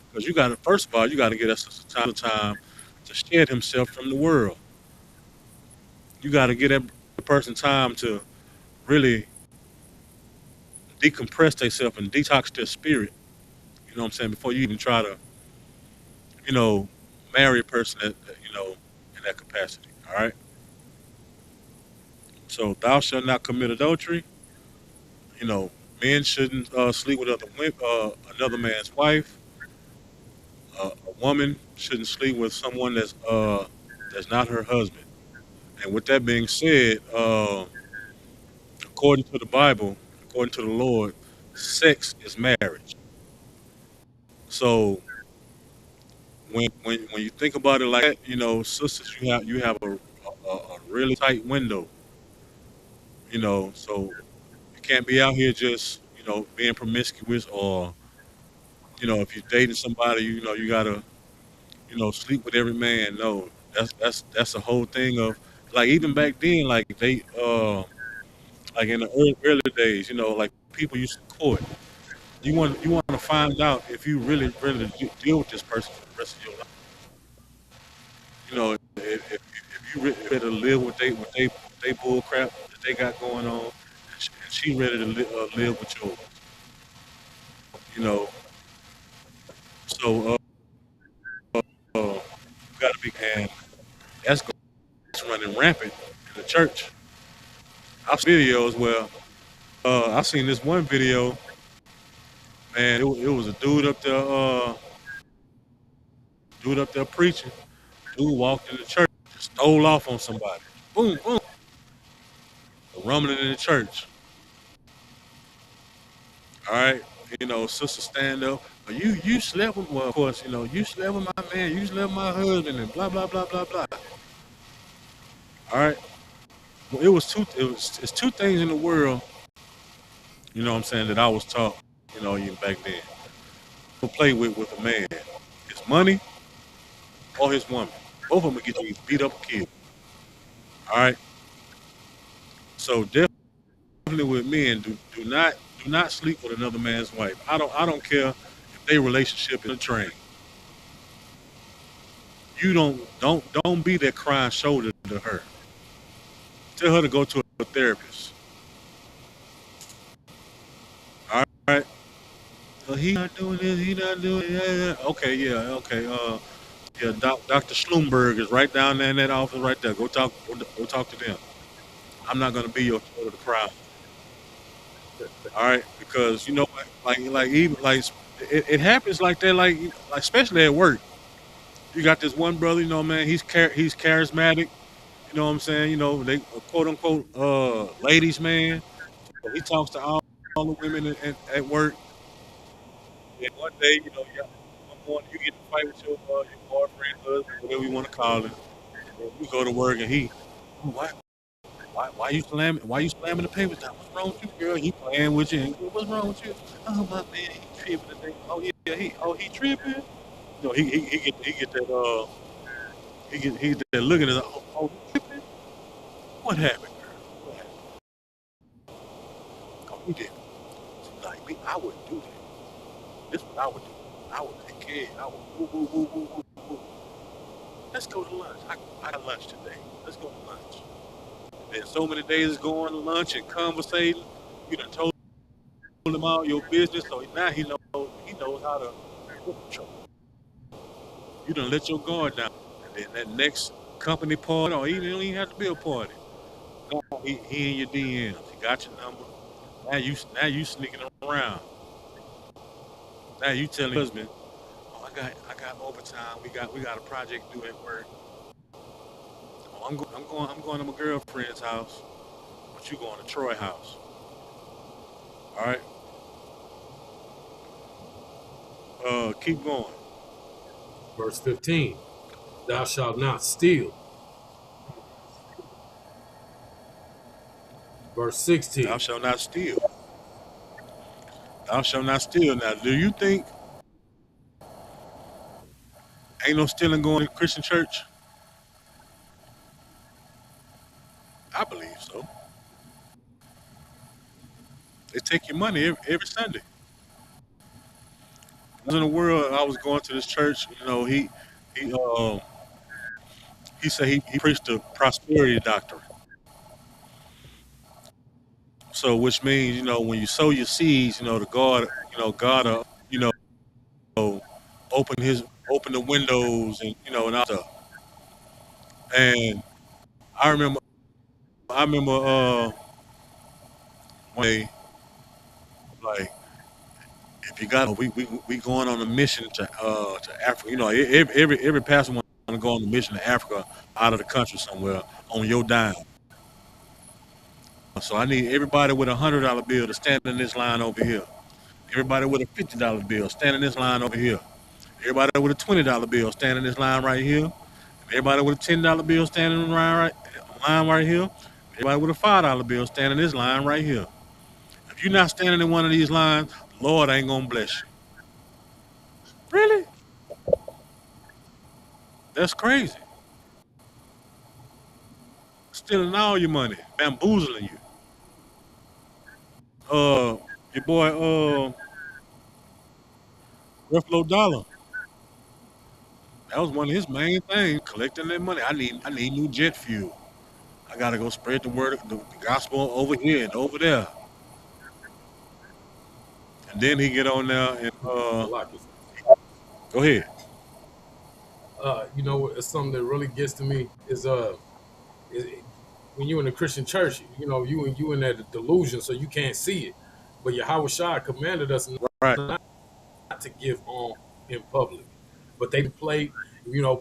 because you got to first of all you got to get that sister time to shed himself from the world. You got to get that person time to really decompress themselves and detox their spirit. You know what I'm saying? Before you even try to, you know, marry a person in that capacity. All right. So thou shalt not commit adultery. You know, men shouldn't sleep with another man's wife. A woman shouldn't sleep with someone that's not her husband. And with that being said, according to the Bible, according to the Lord, sex is marriage. So when you think about it like that, sisters, you have a really tight window. So you can't be out here just being promiscuous, or if you're dating somebody, you gotta sleep with every man. No, that's the whole thing of, like, even back then, like they like in the early days, like people used to court. You want to find out if you really deal with this person for the rest of your life. If you ready to live with they bull crap that they got going on, and she ready to live with yours. You know, so you gotta be, and that's running rampant in the church. I've seen videos where I seen this one video, man. It was a dude up there preaching. Dude walked in the church, stole off on somebody. Boom, boom, rumbling in the church. All right, sister stand up. But you slept with, well, of course, you slept with my man, you slept with my husband, and blah blah blah blah blah. All right, well, it's two things in the world, what I'm saying, that I was taught, even back then. To play with a man, his money or his woman. Both of them will get you either beat up or killed. All right, so definitely with men, do Do not sleep with another man's wife. I don't care if their relationship is a train. You don't be that crying shoulder to her. Tell her to go to a therapist. All right. He not doing this. He not doing. Yeah, yeah. Okay. Yeah. Okay. Yeah. Dr. Schlumberg is right down there in that office right there. Go talk. Go talk to them. I'm not gonna be your shoulder to cry. All right. Because you know, like even like it happens like that. Like especially at work. You got this one brother. You know, man. He's charismatic. You know what I'm saying? You know, they quote unquote ladies man. So he talks to all the women at work. And one day, you know, one morning you get to fight with your boyfriend, husband, whatever you want to call it. And you go to work and he, "Oh, why you slamming the papers down? What's wrong with you, girl? He playing with you. And, what's wrong with you? Oh my man, he tripping today. Yeah, he tripping. No, he get that he get that look at it. He tripping. What happened, girl? What happened? Oh, he did. Like me, I wouldn't do that. This is what I would do. I would take care. I would woo, woo, woo, woo, woo, woo. Let's go to lunch. I got lunch today. Let's go to lunch. And so many days going to lunch and conversating. You done told him all your business, so now he knows how to control. You done let your guard down. And then that next company party, or even don't even have to be a party. No, he in your DMs. He got your number. Now you sneaking around. Now you telling your husband, oh, I got overtime. We got a project due at work. Oh, I'm going to my girlfriend's house, but you going to Troy house. All right. Keep going. Verse 15, thou shalt not steal. Verse Thou 16, shalt not steal. Thou shalt not steal. Now, do you think ain't no stealing going to Christian church? I believe so. They take your money every Sunday. I was in the world. I was going to this church. You know, he he said he preached the prosperity doctrine. So, which means when you sow your seeds, the God, open his open the windows and all stuff. And I remember one day, like, if you got we going on a mission to Africa. Every pastor want to go on a mission to Africa, out of the country somewhere on your dime. So I need everybody with $100 bill to stand in this line over here. Everybody with a $50 bill stand in this line over here. Everybody with a $20 bill stand in this line right here. Everybody with a $10 bill standing in line right here. Everybody with a $5 bill standing in this line right here. If you're not standing in one of these lines, Lord ain't gonna bless you. Really? That's crazy. Stealing all your money, bamboozling you. Uh, your boy, Ruffalo Dollar. That was one of his main things, collecting that money. I need new jet fuel. I gotta go spread the word, the gospel over here and over there. And then he get on there and Salakis. go ahead. It's something that really gets to me is when you in a Christian church, you in that delusion, so you can't see it. But Yahweh Shai commanded us Right, not to give on in public. But they play,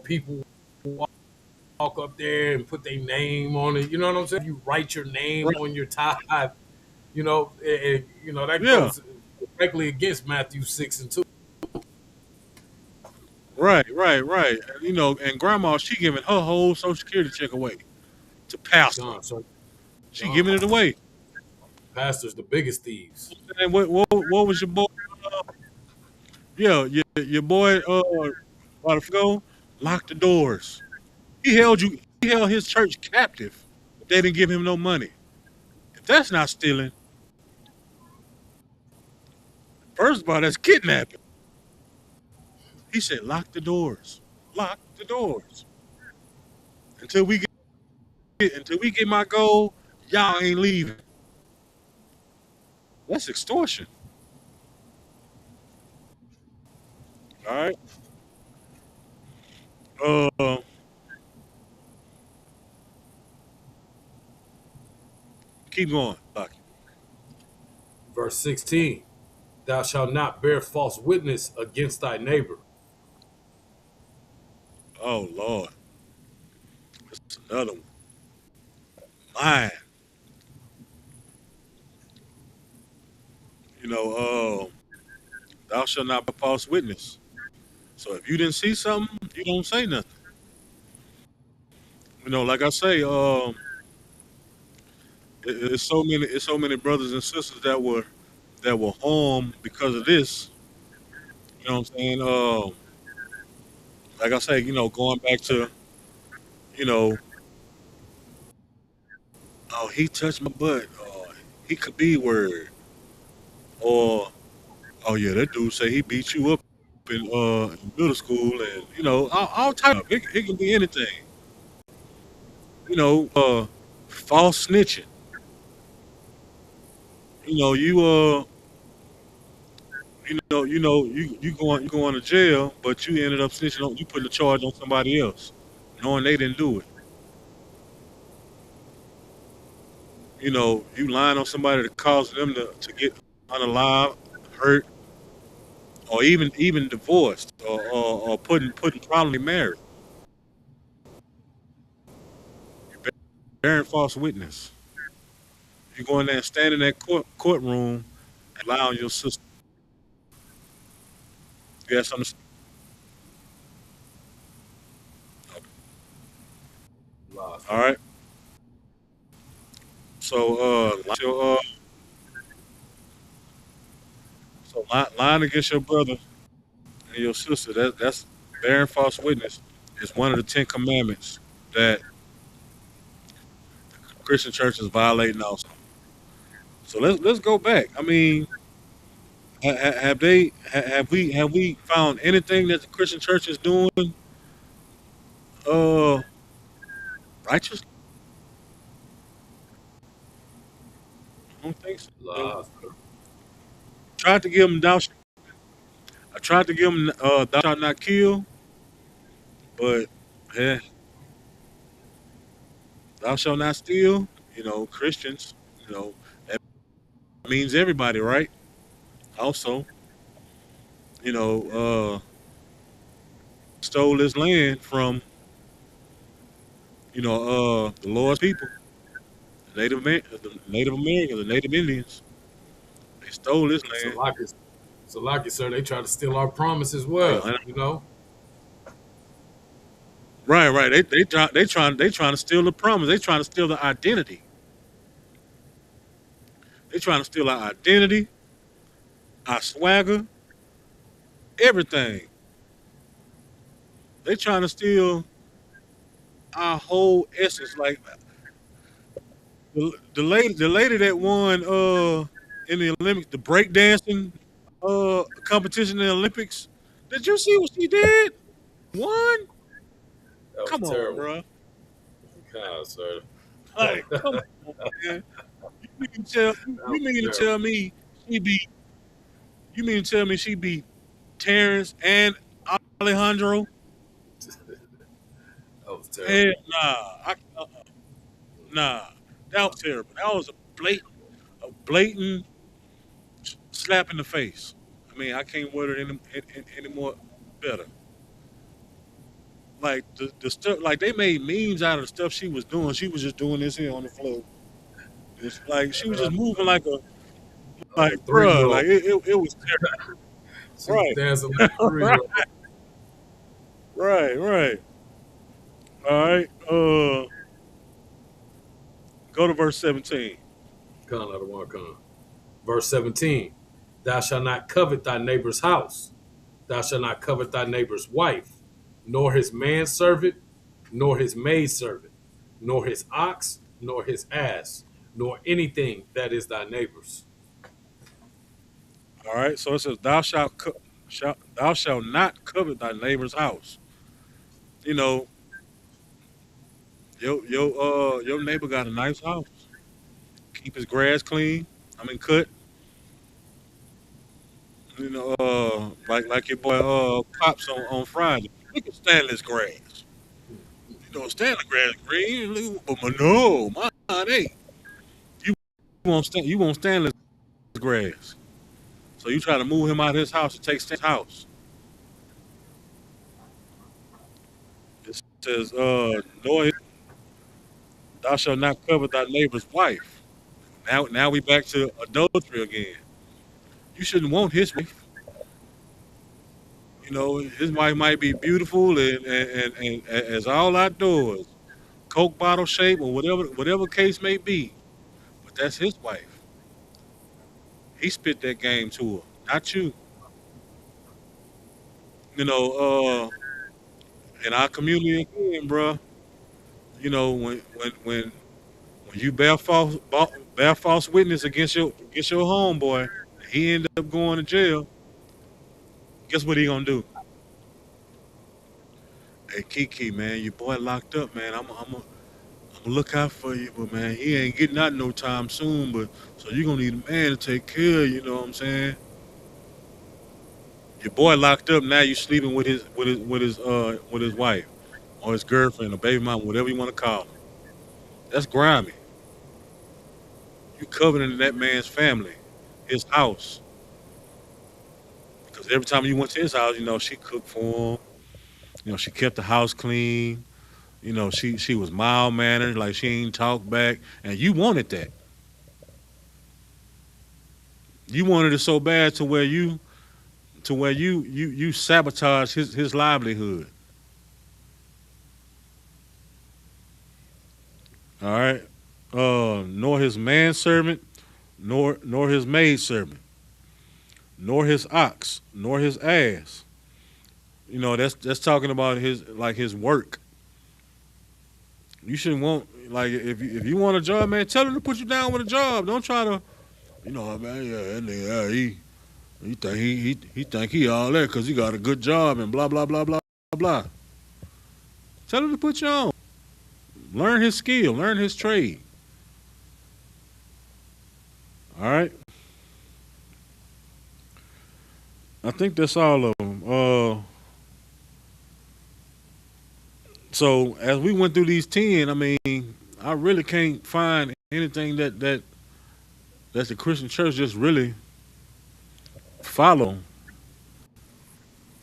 people walk up there and put their name on it. You know what I'm saying? You write your name right, on your tithe. That yeah, goes directly against Matthew 6:2. right. And grandma, she giving her whole social security check away to pastor. So She giving it Gone. away. Pastors, the biggest thieves. And what was your boy? Yeah, your boy. About to go, locked the doors. He held you. He held his church captive. They didn't give him no money. If that's not stealing, First of all, that's kidnapping. He said, lock the doors. Lock the doors. Until we get my goal, y'all ain't leaving. That's extortion. All right. Uh, keep going, Lucky. Verse 16. Thou shalt not bear false witness against thy neighbor. Oh Lord, it's another one. Lying. You know, thou shalt not bear false witness. So if you didn't see something, you don't say nothing. You know, like I say, it's so many brothers and sisters that were harmed because of this. You know what I'm saying? Like I say, you know, going back to, you know, oh, he touched my butt, or he could be word, or oh yeah, that dude say he beat you up in middle school, and you know, all type of it can be anything. You know, false snitching. You know, you going to jail, but you ended up snitching on, you put the charge on somebody else, knowing they didn't do it. You know, you lying on somebody that caused them to get unalive, hurt, or even divorced, or putting problems in marriage. You're bearing false witness. You go in there and stand in that courtroom and lie on your sister. You got something. Lies. All right. So, lying against your brother and your sister, that's bearing false witness. Is one of the 10 Commandments that Christian churches violating also. So let's go back. I mean, have we found anything that the Christian church is doing uh righteous? I don't think so. Lies. Tried to give them I tried to give them thou shalt not kill, but yeah, thou shalt not steal. You know, Christians. You know, that means everybody, right? Also, you know, stole this land from the Lord's people, the Native Americans, the Native Indians. They stole this So land. like it, so like it, sir, they try to steal our promise as Like, well. You know, right, right. They trying to steal the promise. They trying to steal the identity. They trying to steal our identity, our swagger, everything. They trying to steal our whole essence. Like the lady that won in the Olympics, the breakdancing competition in the Olympics. Did you see what she did? Won? that was Come on, terrible. bro. God, sir, Like, come on, man. that You was mean to terrible. tell me she beat you mean to tell me she beat Terrence and Alejandro? That was Hell terrible. nah. Nah. That was terrible. That was a blatant slap in the face. I mean, I can't word it any more better. Like the stuff, like they made memes out of the stuff she was doing. She was just doing this here on the floor. It's like she was just moving Like a like bruh, like 3-year-old. it was She was right, dancing like a 3-year-old. right, right. All right. Go to verse 17. Con out of one con. Verse 17. Thou shalt not covet thy neighbor's house. Thou shalt not covet thy neighbor's wife, nor his manservant, nor his maidservant, nor his ox, nor his ass, nor anything that is thy neighbor's. All right. So it says, thou shalt not covet thy neighbor's house. You know, your neighbor got a nice house. Keep his grass clean. I mean, cut. You know, like your boy Pops on Friday. Look at Stanley's grass. You know, Stanley grass green, but no, mine ain't. You you won't Stanley's grass. So you try to move him out of his house to take Stanley's house. It says, Noah, thou shalt not covet thy neighbor's wife. Now we back to adultery again. You shouldn't want his wife. You know, his wife might be beautiful and as all outdoors, Coke bottle shape or whatever case may be. But that's his wife. He spit that game to her, not you. You know, in our community again, bruh, you know, when you bear false witness against your homeboy, he ended up going to jail. Guess what he gonna do? Hey Kiki, man, your boy locked up, man. I'm gonna look out for you, but man, he ain't getting out no time soon. But so you gonna need a man to take care of you. You know what I'm saying? Your boy locked up. Now you sleeping with his wife or his girlfriend or baby mama, whatever you want to call him. That's grimy. You coveting that man's family, his house. Because every time you went to his house, you know she cooked for him. You know she kept the house clean. You know she was mild mannered, like she ain't talk back, and you wanted that. You wanted it so bad to where you sabotage his livelihood. All right. Nor his manservant, nor his maidservant, nor his ox, nor his ass. You know, that's talking about his work. You shouldn't want like if you want a job, man, tell him to put you down with a job. Don't try to, man, yeah, that nigga, he think he all that because he got a good job and blah blah blah blah blah. Tell him to put you on. Learn his skill, learn his trade. All right. I think that's all of them. So as we went through these 10, I mean, I really can't find anything that the Christian church just really follow.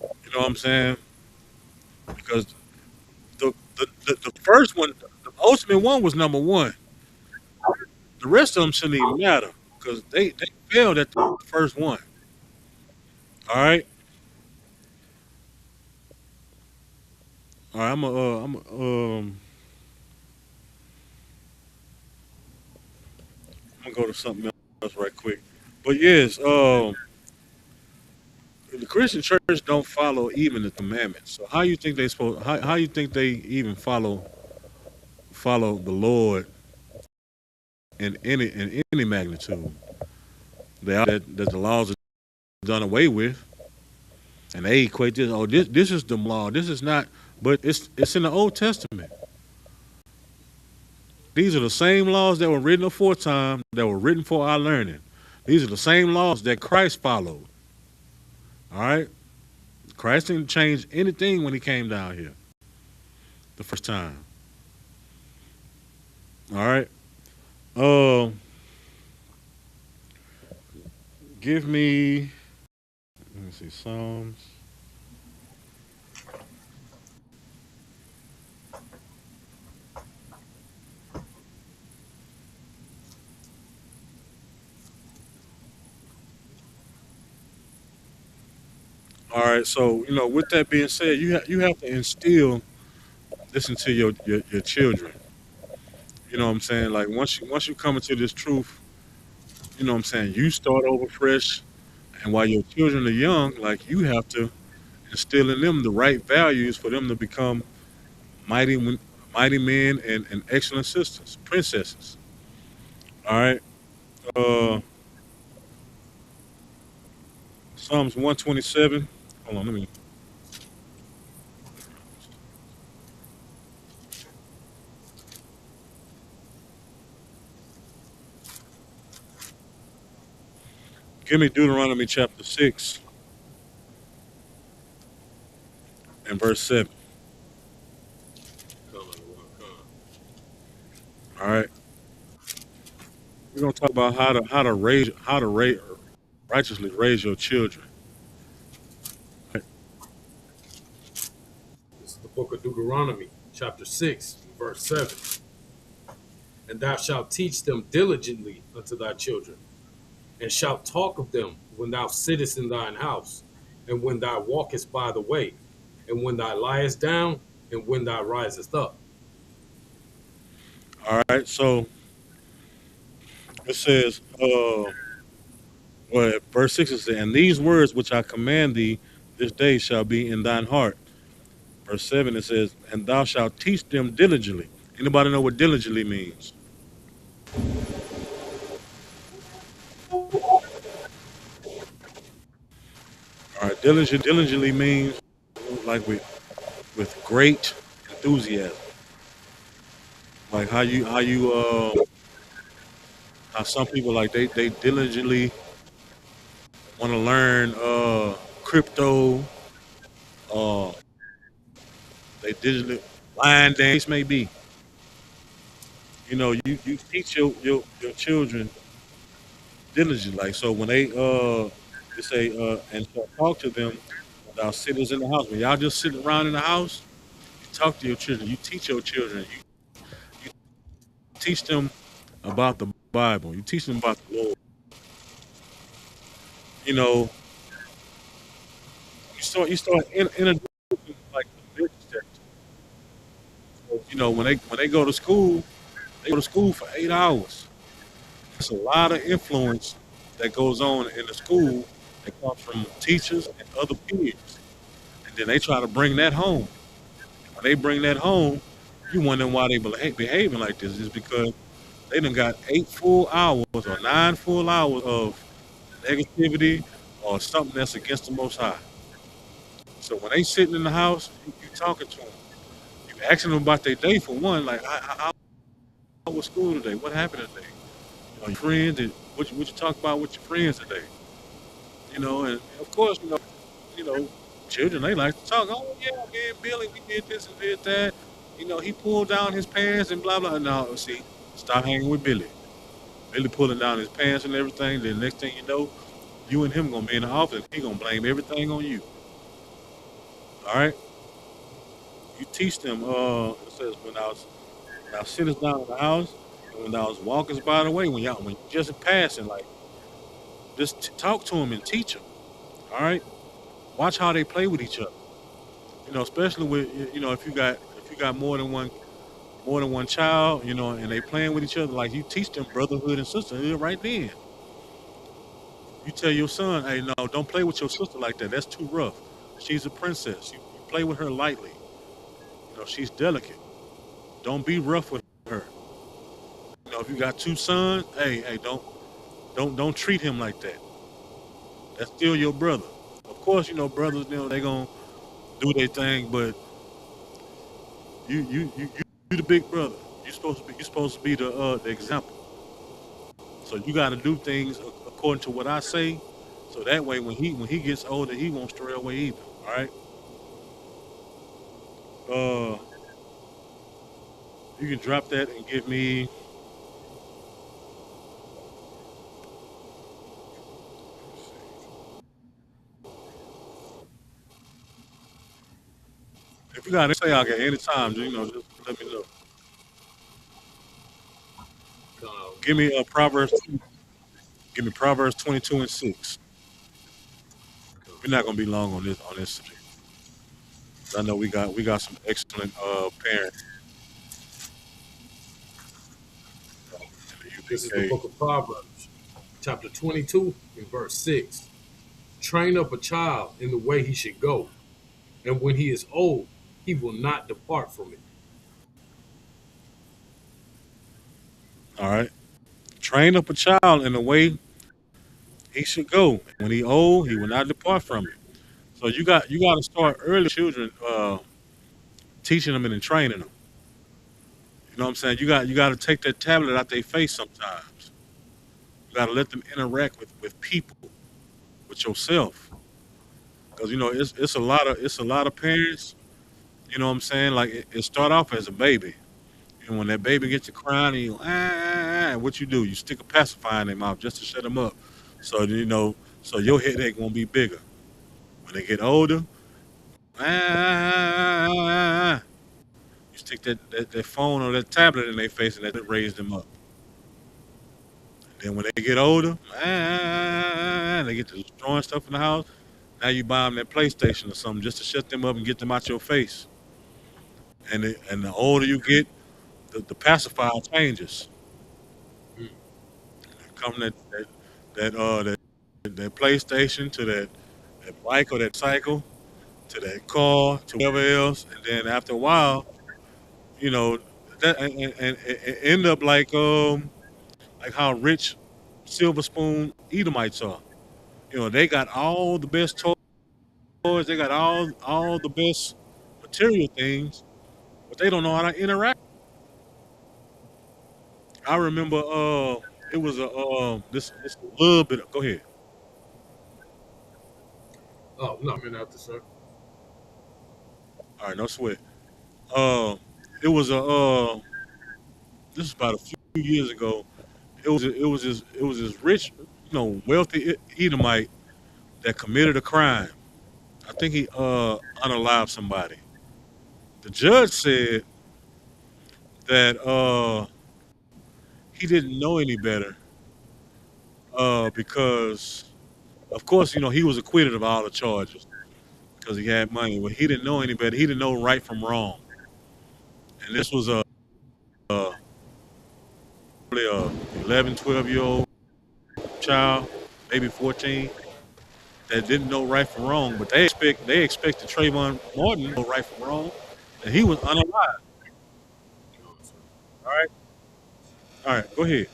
You know what I'm saying? Because the first one, the ultimate one was number one. The rest of them shouldn't even matter because they failed at the first one. All right. All right. I'm gonna go to something else right quick. But yes, the Christian church don't follow even the commandments. So how you think they supposed? How you think they even follow the Lord in any magnitude? They are that the laws are done away with, and they equate this. Oh, this is the law. This is not. But it's in the Old Testament. These are the same laws that were written aforetime that were written for our learning. These are the same laws that Christ followed. All right. Christ didn't change anything when he came down here the first time. All right. Uh, give me. Let me see. Psalms. All right. So with that being said, you have to instill this into your children. You know what I'm saying? Like once you come into this truth, you know what I'm saying. You start over fresh, and while your children are young, like you have to instill in them the right values for them to become mighty mighty men and excellent sisters, princesses. All right. Uh, Psalms 127. Hold on, let me give me Deuteronomy chapter 6 and verse 7. Come on, come. All right. We're gonna talk about how to righteously raise your children. Right? This is the book of Deuteronomy, chapter 6, verse 7. And thou shalt teach them diligently unto thy children, and shalt talk of them when thou sittest in thine house, and when thou walkest by the way, and when thou liest down, and when thou risest up. All right. So it says, well, verse 6 is saying, and these words which I command thee this day shall be in thine heart. Verse 7 it says, and thou shalt teach them diligently. Anybody know what diligently means? All right, diligently means like with great enthusiasm. Like how some people like they diligently want to learn crypto, uh they diligently blind dance may be. You know, you teach your children diligently. Like so when they say and so talk to them about sitters in the house. When y'all just sitting around in the house, you talk to your children, you teach your children, you teach them about the Bible, you teach them about the Lord. You know, you start introducing like the religious text. So, you know, when they go to school, they go to school for 8 hours. It's a lot of influence that goes on in the school that comes from teachers and other kids. And then they try to bring that home. When they bring that home, you wonder why they behaving like this. Is because they done got 8 full hours or 9 full hours of negativity or something that's against the Most High. So when they sitting in the house, you talking to them. You asking them about their day for one. Like, how was school today? What happened today? You know, your friends, what you talk about with your friends today? You know, and of course, you know, children they like to talk. Oh yeah, man, Billy, we did this and did that. You know, he pulled down his pants and blah blah. No, see, stop hanging with Billy. Billy pulling down his pants and everything. Then next thing you know, you and him gonna be in the office. He gonna blame everything on you. All right, you teach them. It says when I sit us down in the house, and when I was walking by the way, when you just passing, like just talk to them and teach them. All right, watch how they play with each other. You know, especially with if you got more than one child, you know, and they playing with each other, like you teach them brotherhood and sisterhood right then. You tell your son, hey, no, don't play with your sister like that. That's too rough. She's a princess. You play with her lightly. You know, she's delicate. Don't be rough with her. You know, if you got two sons, hey, don't treat him like that. That's still your brother. Of course, you know, brothers, you know, they gonna do their thing, but you the big brother. You supposed to be the example. So you got to do things according to what I say, so that way when he gets older, he won't stray away either. All right. Uh, you can drop that and give me. If you got to say, I can anytime. Just let me know. Um, Give me Proverbs. Give me Proverbs 22:6. We're not gonna be long on this subject. I know we got some excellent parents in the this is the UPK. book of Proverbs, chapter 22, and verse 6. Train up a child in the way he should go, and when he is old, he will not depart from it. All right. Train up a child in the way he should go. And when he old, he will not depart from it. So you got to start early, children, teaching them and training them. You know what I'm saying? You got to take that tablet out their face sometimes. You got to let them interact with people, with yourself, because it's a lot of parents. You know what I'm saying? Like it start off as a baby, and when that baby gets to crying, and what you do? You stick a pacifier in their mouth just to shut them up. So so your headache won't be bigger. When they get older, ah, ah, ah, ah, ah, you stick that phone or that tablet in their face, and that raise them up. Then when they get older, they get to destroying stuff in the house. Now you buy them that PlayStation or something just to shut them up and get them out your face. And the older you get, the pacifier changes. Mm. Come that PlayStation to that bike or that cycle to that car to whatever else, and then after a while, you know that and it end up like how rich silver spoon Edomites are. They got all the best toys, they got all the best material things, but they don't know how to interact. I remember it was a this a little bit. Go ahead. Oh no, I'm in after sir. All right, no sweat. Uh, it was a this is about a few years ago. It was this rich, wealthy Edomite that committed a crime. I think he unalived somebody. The judge said that he didn't know any better because, of course, he was acquitted of all the charges because he had money. But he didn't know any better. He didn't know right from wrong. And this was a probably a 11, 12-year old child, maybe 14, that didn't know right from wrong. But they expected Trayvon Martin to know right from wrong, and he was unalive. All right, all right, go ahead.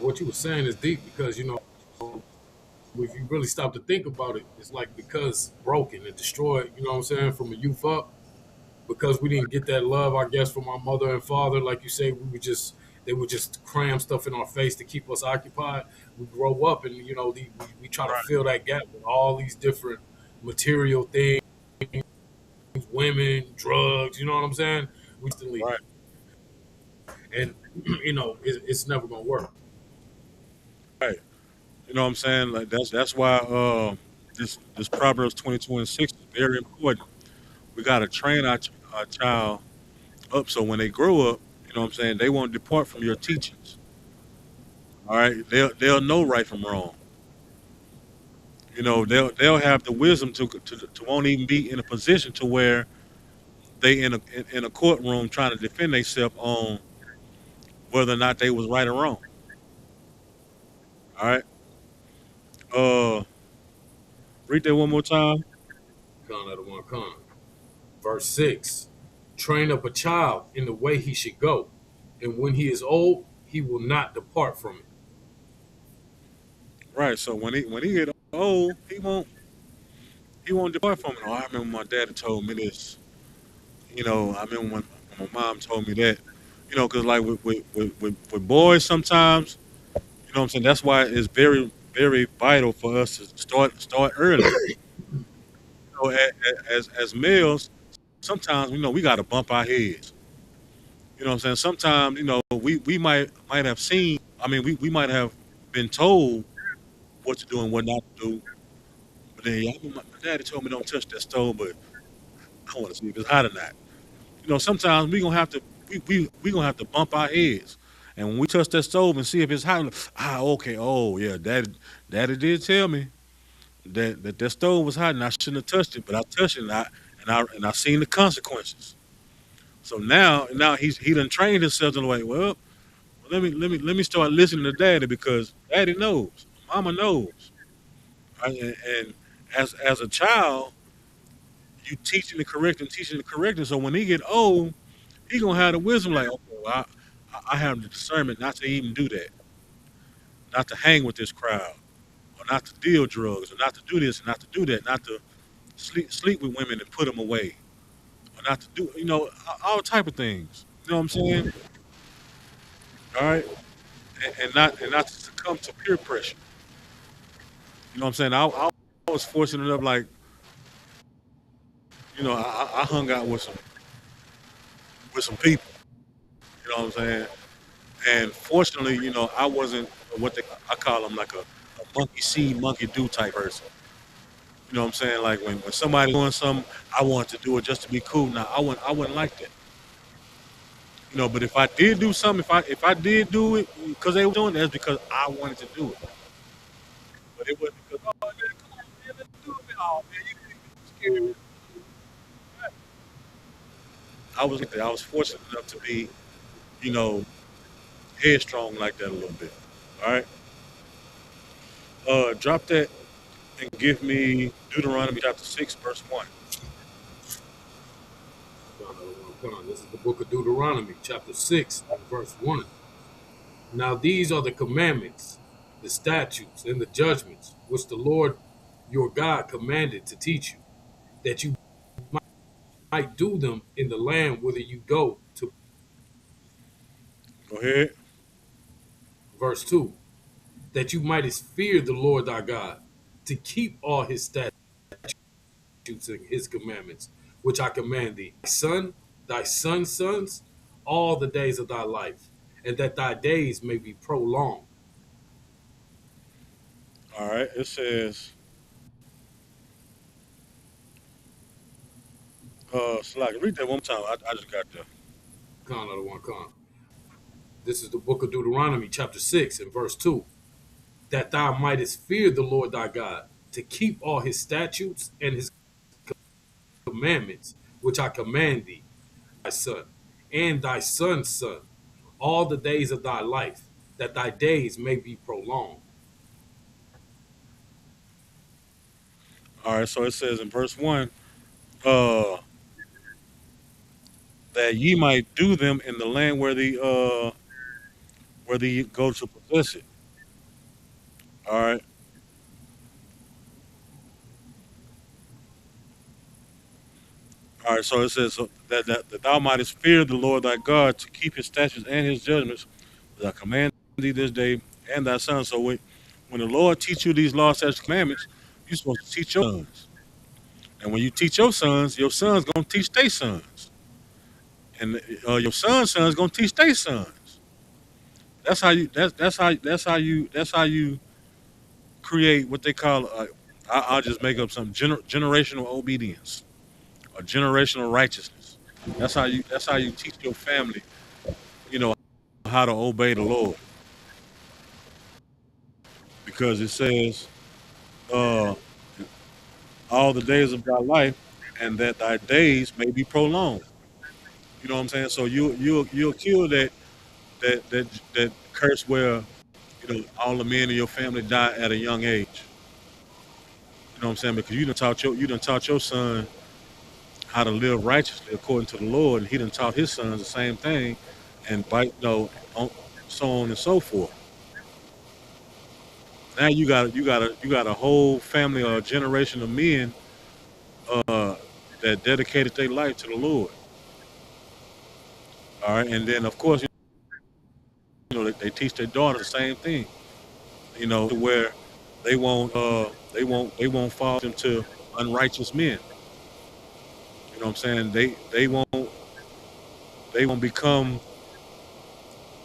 What you were saying is deep because if you really stop to think about it, it's like because broken and destroyed. You know what I'm saying? From a youth up, because we didn't get that love, I guess, from our mother and father. Like you say, they would just cram stuff in our face to keep us occupied. We grow up and we try to Right, fill that gap with all these different material things, women, drugs. You know what I'm saying? We instantly right. and it's never gonna work. Right. You know what I'm saying? Like that's why this Proverbs 22:6 is very important. We gotta train our child up so when they grow up, you know what I'm saying, they won't depart from your teachings. All right, they'll know right from wrong. They'll have the wisdom to won't even be in a position to where they in a courtroom trying to defend themselves on whether or not they was right or wrong. All right, uh, read that one more time. Con out of one con. Verse 6: Train up a child in the way he should go, and when he is old, he will not depart from it. Right. So when he get old, he won't depart from it. Oh, I remember my daddy told me this. I remember when my mom told me that. Because like with boys sometimes, what I'm saying. That's why it's very very vital for us to start early. As males, sometimes we got to bump our heads. What I'm saying. Sometimes we might have seen. I mean, we might have been told what to do and what not to do. But then my daddy told me don't touch that stove, but I want to see if it's hot or not. Sometimes we gonna have to bump our heads, and when we touch that stove and see if it's hot, okay, oh yeah, daddy did tell me that stove was hot and I shouldn't have touched it, but I touched it and I seen the consequences. So now he done trained himself in the way. Well, let me start listening to daddy because daddy knows, mama knows, right? And as a child, you teaching the correcting. So when he get old, he gonna have the wisdom like, okay, well, I have the discernment not to even do that, not to hang with this crowd, or not to deal drugs, or not to do this, and not to do that, not to sleep with women and put them away, or not to do, all type of things. You know what I'm saying? All right, and not to succumb to peer pressure. You know what I'm saying? I was fortunate enough, like, I hung out with some people. You know what I'm saying? And fortunately, I wasn't what I call them, like a monkey see, monkey do type person. You know what I'm saying? Like when somebody doing something, I wanted to do it just to be cool. Now I wouldn't like that. But if I did do something, if I did do it because they were doing it, that's because I wanted to do it. But it wasn't because, oh man, come on man, let's do it. Oh man, you scared. I was fortunate enough to be, you know, headstrong like that a little bit. All right. Drop that and give me Deuteronomy chapter 6, verse 1. This is the book of Deuteronomy, chapter 6, and verse 1. Now these are the commandments, the statutes, and the judgments which the Lord your God commanded to teach you, that you might do them in the land whither you go to. Go ahead. Verse 2. That you mightest fear the Lord thy God, to keep all his statutes and his commandments, which I command thee, thy son's sons, all the days of thy life, and that thy days may be prolonged. All right. It says, Slack, read that one more time. I just got there. Con of the one con. This is the book of Deuteronomy, chapter 6, and verse 2. That thou mightest fear the Lord thy God, to keep all his statutes and his commandments, which I command thee, thy son, and thy son's son, all the days of thy life, that thy days may be prolonged. All right. So it says in verse 1, uh, that ye might do them in the land where the go to possess it. All right. All right. So it says, so that thou mightest fear the Lord thy God, to keep his statutes and his judgments that I command thee this day, and thy sons. So when the Lord teach you these laws, statutes, commandments, you're supposed to teach your sons. And when you teach your sons gonna teach their sons, and your son's gonna teach their sons. That's how you. That's how you create what they call. I'll just make up something. Generational obedience or generational righteousness. That's how you teach your family. You know how to obey the Lord, because it says, uh, all the days of thy life, and that thy days may be prolonged. You know what I'm saying? So you'll kill that curse where all the men in your family die at a young age. You know what I'm saying? Because you done taught your son how to live righteously according to the Lord, and he done taught his sons the same thing, and on, so on and so forth. Now you got a whole family or a generation of men uh, that dedicated their life to the Lord. All right, and then of course they teach their daughters the same thing. To where they won't fall into unrighteous men. You know what I'm saying? They won't become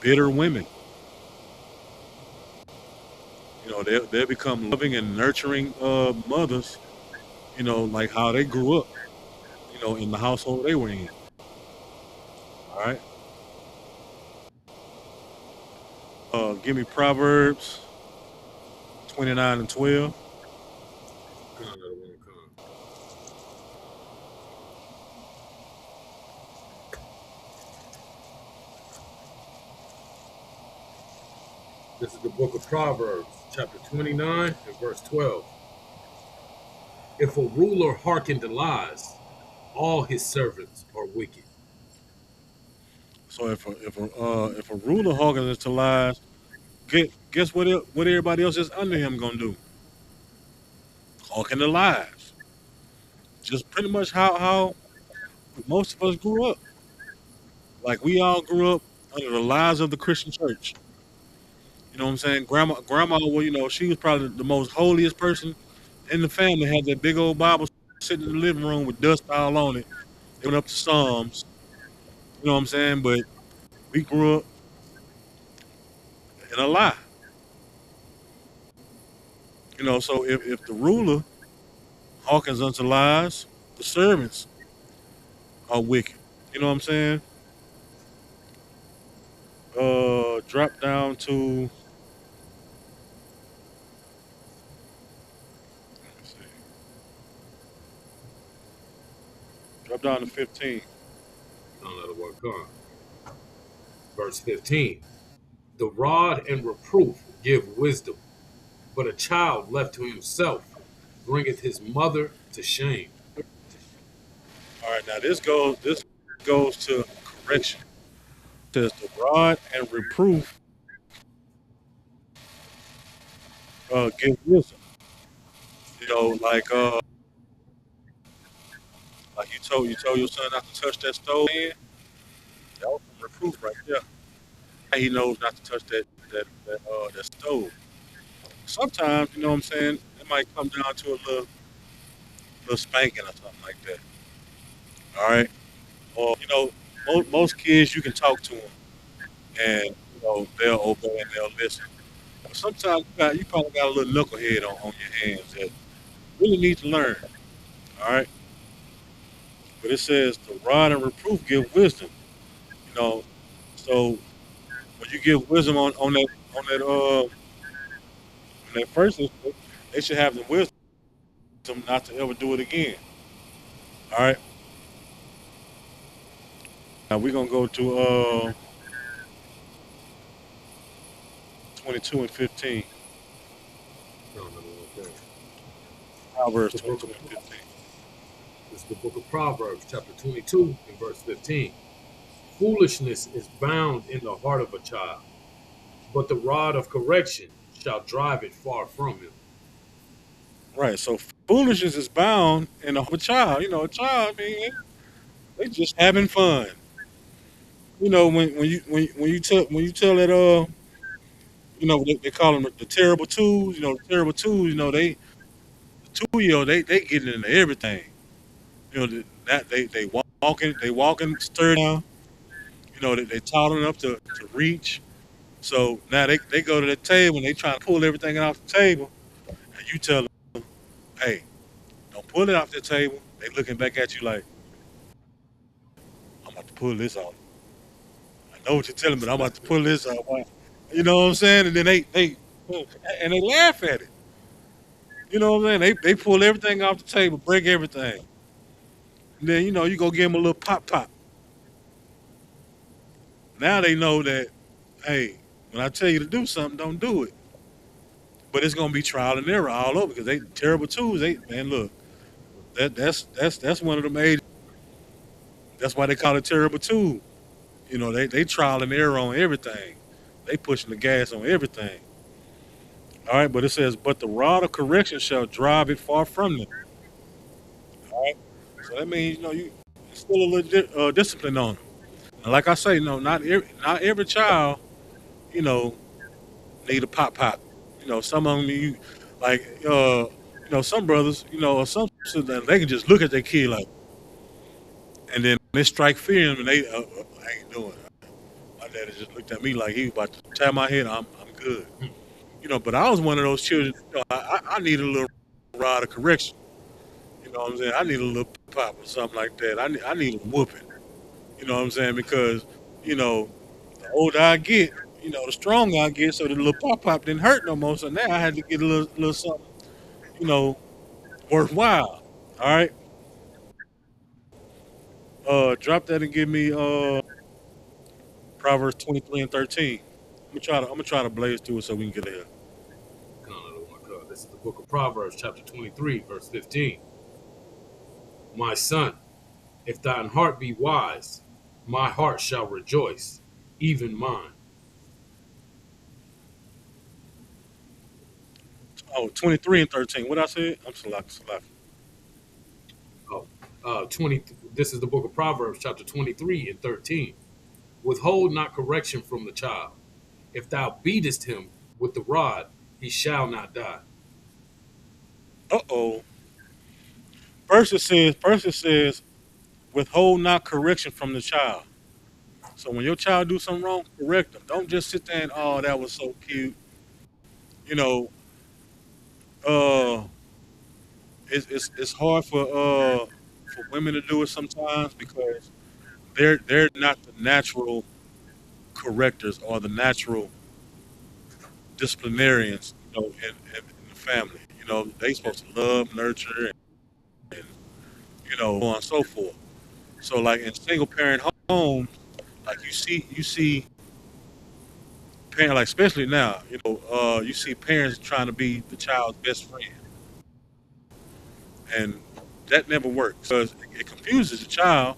bitter women. They'll become loving and nurturing mothers. Like how they grew up. In the household they were in. All right. Give me Proverbs 29 and 12. This is the book of Proverbs, chapter 29, and verse 12. If a ruler hearken to lies, all his servants are wicked. So if a ruler hearkens to lies, guess what everybody else is under him gonna do? talking the lies. Just pretty much how most of us grew up. Like we all grew up under the lies of the Christian church. You know what I'm saying? Grandma, well, she was probably the most holiest person in the family. Had that big old Bible sitting in the living room with dust all on it. They went up to Psalms. You know what I'm saying? But we grew up in a lie. So if the ruler hearkens unto lies, the servants are wicked. You know what I'm saying? Drop down to, let me see, drop down to 15. Don't let it work on. Verse 15. The rod and reproof give wisdom, but a child left to himself bringeth his mother to shame. All right, now this goes to correction. It says the rod and reproof give wisdom. Like you told your son not to touch that stove. Man, that was some reproof right there. He knows not to touch that stove. Sometimes, you know what I'm saying, it might come down to a little spanking or something like that. All right, or most kids you can talk to them and they'll obey and they'll listen. But sometimes you probably got a little knucklehead on your hands that really need to learn. All right, but it says the rod and reproof give wisdom. You know, so when you give wisdom on that first instance, they should have the wisdom not to ever do it again. All right. Now we're gonna go to 22 and 15. No, no, no, okay. Proverbs The book 22 of, and 15. this is the book of Proverbs, chapter 22, and verse 15. Foolishness is bound in the heart of a child, but the rod of correction shall drive it far from him. Right. So foolishness is bound in the heart of a child. A child, I mean, they just having fun. When you tell that they call them the terrible twos. The terrible twos. The 2 year old they getting into everything. That they walking stir down. They tall enough to reach. So now they go to the table and they trying to pull everything off the table, and you tell them, hey, don't pull it off the table. They looking back at you like, I'm about to pull this off. I know what you're telling me, but I'm about to pull this off. Why? You know what I'm saying? And then they laugh at it. You know what I'm saying? They pull everything off the table, break everything. And then you go give them a little pop pop. Now they know that, hey, when I tell you to do something, don't do it. But it's gonna be trial and error all over because they terrible twos. They man, look, that's one of them ages. That's why they call it terrible two. They trial and error on everything. They pushing the gas on everything. All right, but it says, but the rod of correction shall drive it far from them. All right, so that means you still a little discipline on them. And like I say, not every child you know need a pop pop. Some of them like some brothers or some sisters, they can just look at their kid like, and then they strike fear in them, and I ain't doing it. My daddy just looked at me like he was about to tap my head. I'm good. But I was one of those children. I need a little rod of correction. You know what I'm saying? I need a little pop or something like that. I need a whooping. You know what I'm saying? Because the older I get, the stronger I get. So the little pop didn't hurt no more. So now I had to get a little something, you know, worthwhile. All right. Drop that and give me Proverbs 23 and 13. I'm gonna try to blaze through it so we can get there. This is the book of Proverbs, chapter 23, verse 15. My son, if thine heart be wise, my heart shall rejoice, even mine. Oh, 23 and 13. What I said? I'm Salak. Oh, 20. This is the book of Proverbs, chapter 23 and 13. Withhold not correction from the child. If thou beatest him with the rod, he shall not die. Uh-oh. First it says, withhold not correction from the child. So when your child do something wrong, correct them. Don't just sit there and, oh, that was so cute. You know, uh, it's hard for women to do it sometimes because they're not the natural correctors or the natural disciplinarians, in the family. They supposed to love, nurture, and so on and so forth. So like in single parent homes, like you see parent, like especially now, you see parents trying to be the child's best friend, and that never works because it confuses the child.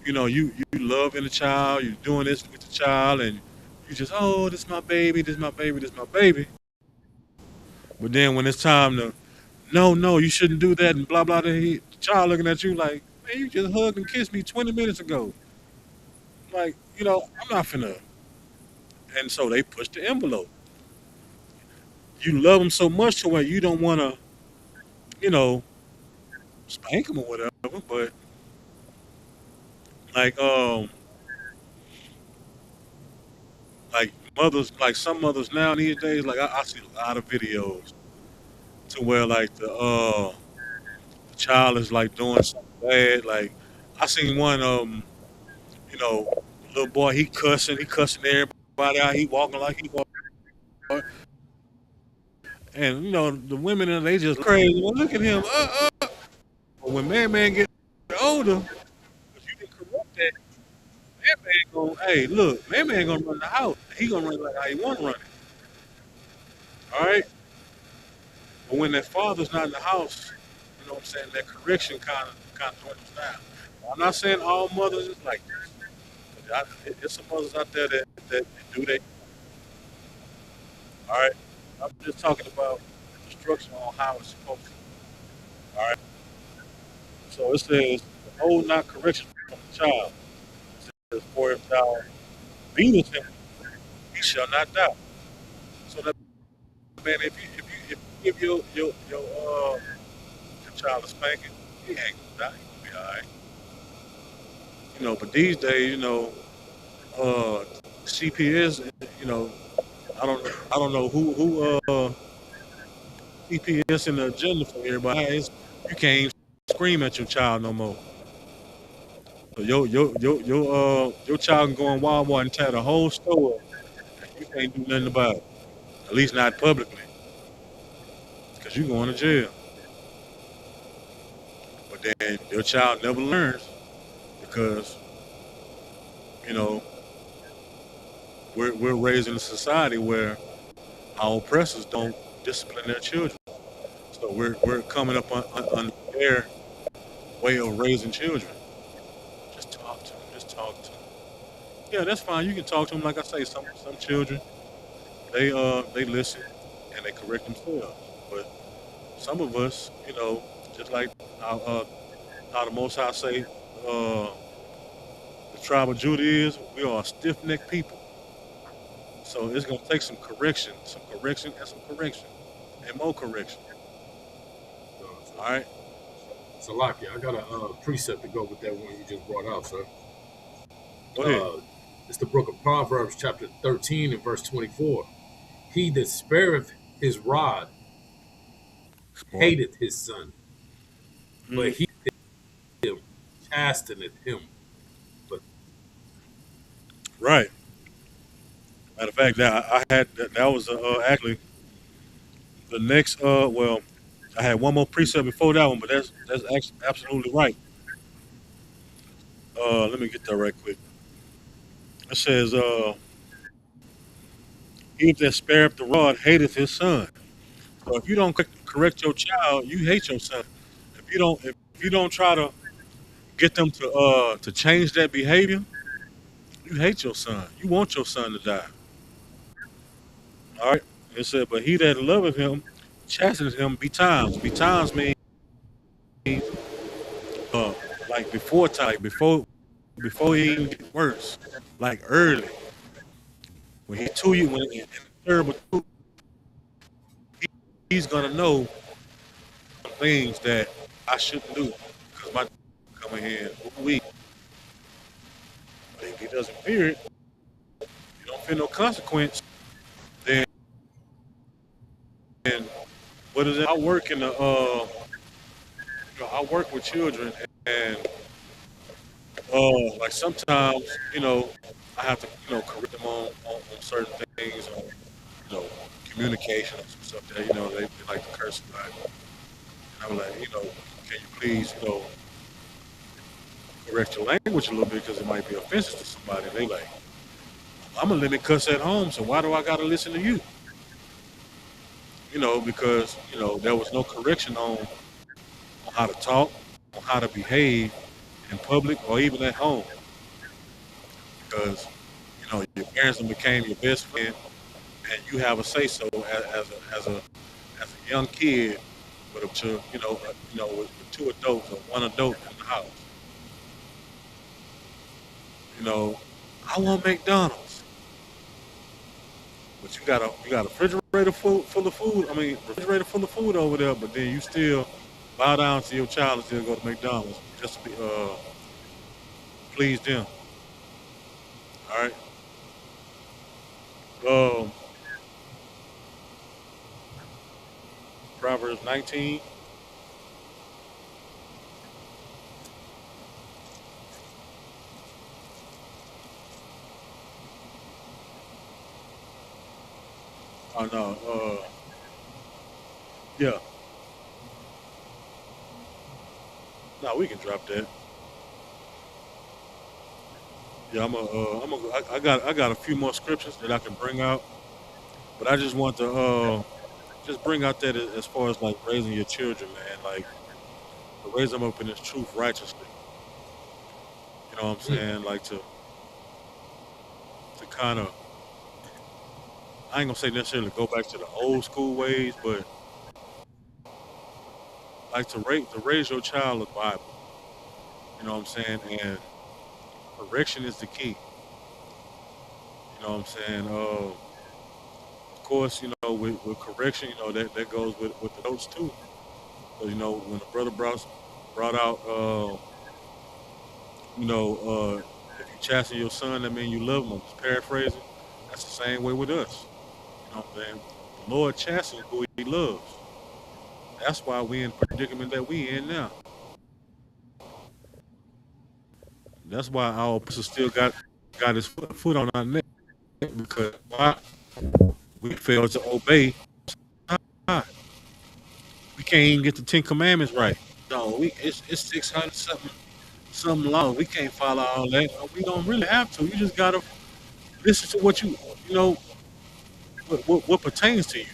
You loving the child, you doing this with the child, and you just, oh, this is my baby, this is my baby, this is my baby. But then when it's time to, no, no, you shouldn't do that, and blah blah, the child looking at you like, man, you just hugged and kissed me 20 minutes ago. Like, I'm not finna. And so they push the envelope. You love them so much to where you don't want to, you know, spank them or whatever. But like, like mothers, like some mothers now these days, like I see a lot of videos to where like the child is like doing something bad. Like I seen one, you know, little boy, he cussing everybody out. He walking like he walking, and the women they just crazy. Well, look at him. But when man get older, if you can correct that, man gonna, hey, look, man gonna run the house. He gonna run like how he want to run it. All right. But when that father's not in the house, you know what I'm saying, that correction kind of dwindles down. I'm not saying all mothers is like this. But there's some mothers out there that do that. All right. I'm just talking about the structure on how it's supposed to. All right. So it says, hold not correction from the child. It says, for if thou beatest him, he shall not die. So that, man, if you give your child a spanking, he ain't gonna die. He gonna be all right. But these days, CPS, you know, I don't know who CPS in the agenda for everybody. You can't even scream at your child no more. So your child can go in Walmart and tear the whole store up, and you can't do nothing about it. At least not publicly, because you going to jail. But then your child never learns because you know we're raised in a society where our oppressors don't discipline their children. So we're coming up on their way of raising children. Just talk to them. Just talk to them. Yeah, that's fine. You can talk to them. Like I say, some children they listen and they correct themselves. But some of us, just like how the Most High say, the tribe of Judah is, we are a stiff-necked people. So it's gonna take some correction, and some correction, and more correction. All right. So, Laki, I got a precept to go with that one you just brought out, sir. Go ahead. It's the book of Proverbs, chapter 13 and verse 24. He that spareth his rod Smart. hateth his son, but Mm, he him chasteneth him. But right. Matter of fact, that I had that was actually the next. Well, I had one more precept before that one, but that's actually absolutely right. Let me get that right quick. It says, "He that spareth the rod hateth his son." So if you don't correct your child, you hate your son. If you don't try to get them to change that behavior, you hate your son. You want your son to die. All right. It said, "But he that loveth him chasten him be times. Be times mean uh like before time, like before he even get worse, like early when he to you when in terrible two, he's gonna know things that I shouldn't do because my coming here weak. But if he doesn't fear it, you don't feel no consequence. Then what is it? I work in the I work with children and like sometimes I have to correct them on certain things on communication and some stuff that they like to curse about. And I'm like can you please correct your language a little bit because it might be offensive to somebody. And they like, I'm gonna let me cuss at home, so why do I gotta listen to you? Because there was no correction on how to talk, on how to behave in public or even at home. Because your parents then became your best friend, and you have a say so as a young kid with with two adults or one adult in the house. You know, I want McDonald's, but you got a refrigerator full of food. I mean, refrigerator full of food over there, but then you still bow down to your child and still go to McDonald's just to be please them. All right. Um, Proverbs 19. Oh no. Yeah. No, we can drop that. Yeah, I got a few more scriptures that I can bring out, but I just want to just bring out that as far as like raising your children, man, like to raise them up in this truth righteously. You know what I'm Mm. saying? Like to kind of I ain't gonna say necessarily go back to the old school ways, but like to raise your child with the Bible. You know what I'm saying? And correction is the key. You know what I'm saying? Of course, with correction, that goes with the notes too. So, when the brother brought out, if you chasten your son, that means you love him. I'm just paraphrasing. That's the same way with us. You know what I'm saying? The Lord chastens who He loves. That's why we in the predicament that we in now. That's why our apostle still got his foot on our neck because why? We failed to obey God. We can't even get the Ten Commandments right. No, it's 600 something laws. We can't follow all that. We don't really have to. You just gotta listen to what you know what pertains to you,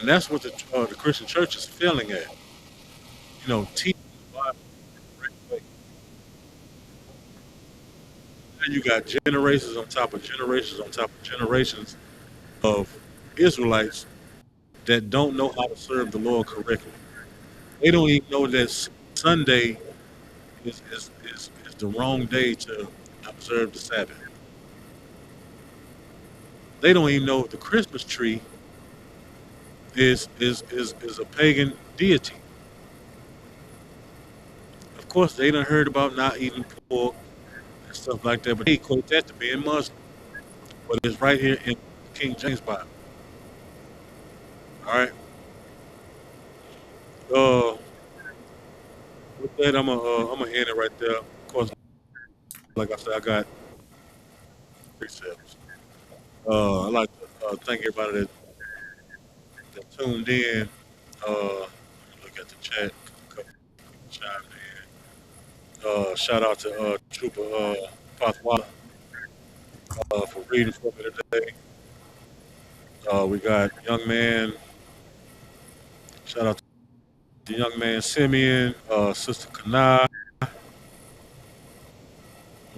and that's what the Christian church is failing at. Teaching the Bible the correct way. And you got generations on top of generations on top of generations of Israelites that don't know how to serve the Lord correctly. They don't even know that Sunday is the wrong day to observe the Sabbath. They don't even know if the Christmas tree is a pagan deity. Of course, they done heard about not eating pork and stuff like that, but they equate that to being Muslim. But it's right here in King James Bible. All right. Uh, with that, I'm gonna end it right there. Of course, like I said, I got precepts. I'd like to thank everybody that tuned in. Look at the chat. A couple people chimed in. Shout out to Trooper Pathwala for reading for me today. We got young man. Shout out to the young man Simeon, Sister Kana.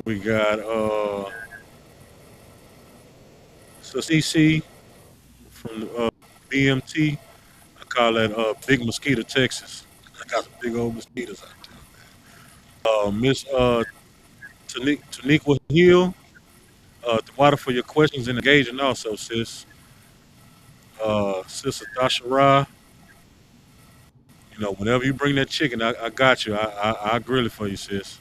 We got Sister CC. from BMT. I call that Big Mosquito, Texas. I got some big old mosquitoes out there. Miss Taniqua Hill, the water for your questions and engaging also, sis. Sister Dasha Ra, whenever you bring that chicken, I got you. I grill it for you, sis.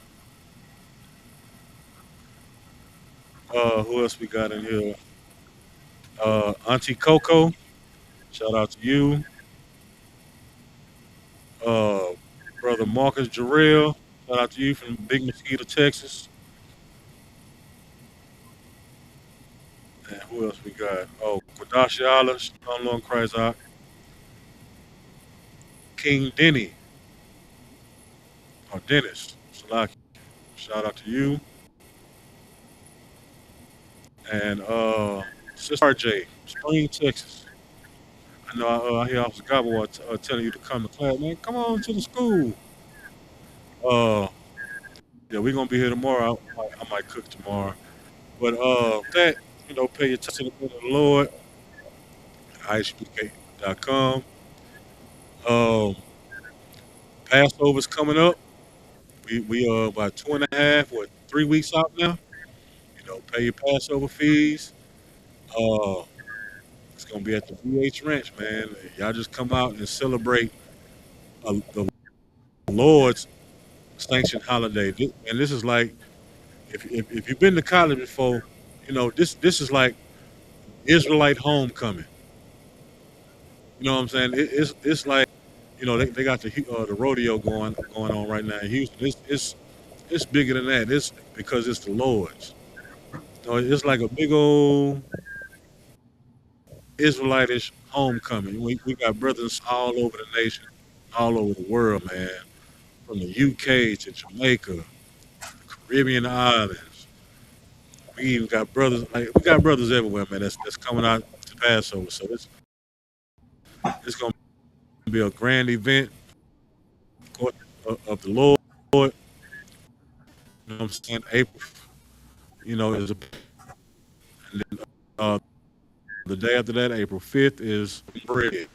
Who else we got in here? Auntie Coco, shout out to you. Uh, Brother Marcus Jarrell, shout out to you from Big Mosquito, Texas. And who else we got? Oh, Kwadashi Allah, Shalom Lord Christ out. King Denny, or Dennis, Salaki, shout out to you. And Sister RJ, Spring, Texas. I know I hear Officer Gabo telling you to come to class. Man, come on to the school. Uh, yeah, we're gonna be here tomorrow. I might cook tomorrow. But that, pay your attention to the word of the Lord, I.S.U.P.K.com. Um, Passover's coming up. We are about 3 weeks out now. Pay your Passover fees. Uh, it's gonna be at the VH Ranch, man. Y'all just come out and celebrate the Lord's sanctioned holiday. And this is like, if you've been to college before, this is like Israelite homecoming. You know what I'm saying? It's like, they got the rodeo going on right now in Houston. It's bigger than that. It's because it's the Lord's. It's like a big old Israelitish homecoming. We got brothers all over the nation, all over the world, man. From the UK to Jamaica, the Caribbean islands. We even got brothers. Like, we got brothers everywhere, man. That's coming out to Passover. So it's gonna be a grand event, of course, of the Lord. You know what I'm saying? April, is and then, the day after that, April 5th, is bread. You know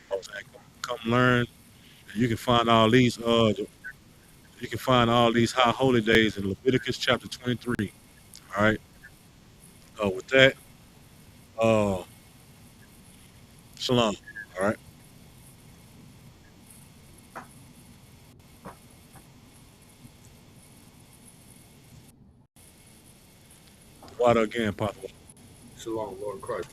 what I'm saying? Come learn. You can find all these. You can find all these high holy days in Leviticus chapter 23. All right. With that, uh, shalom. All right. Water again, Papa. Shalom, Lord Christ.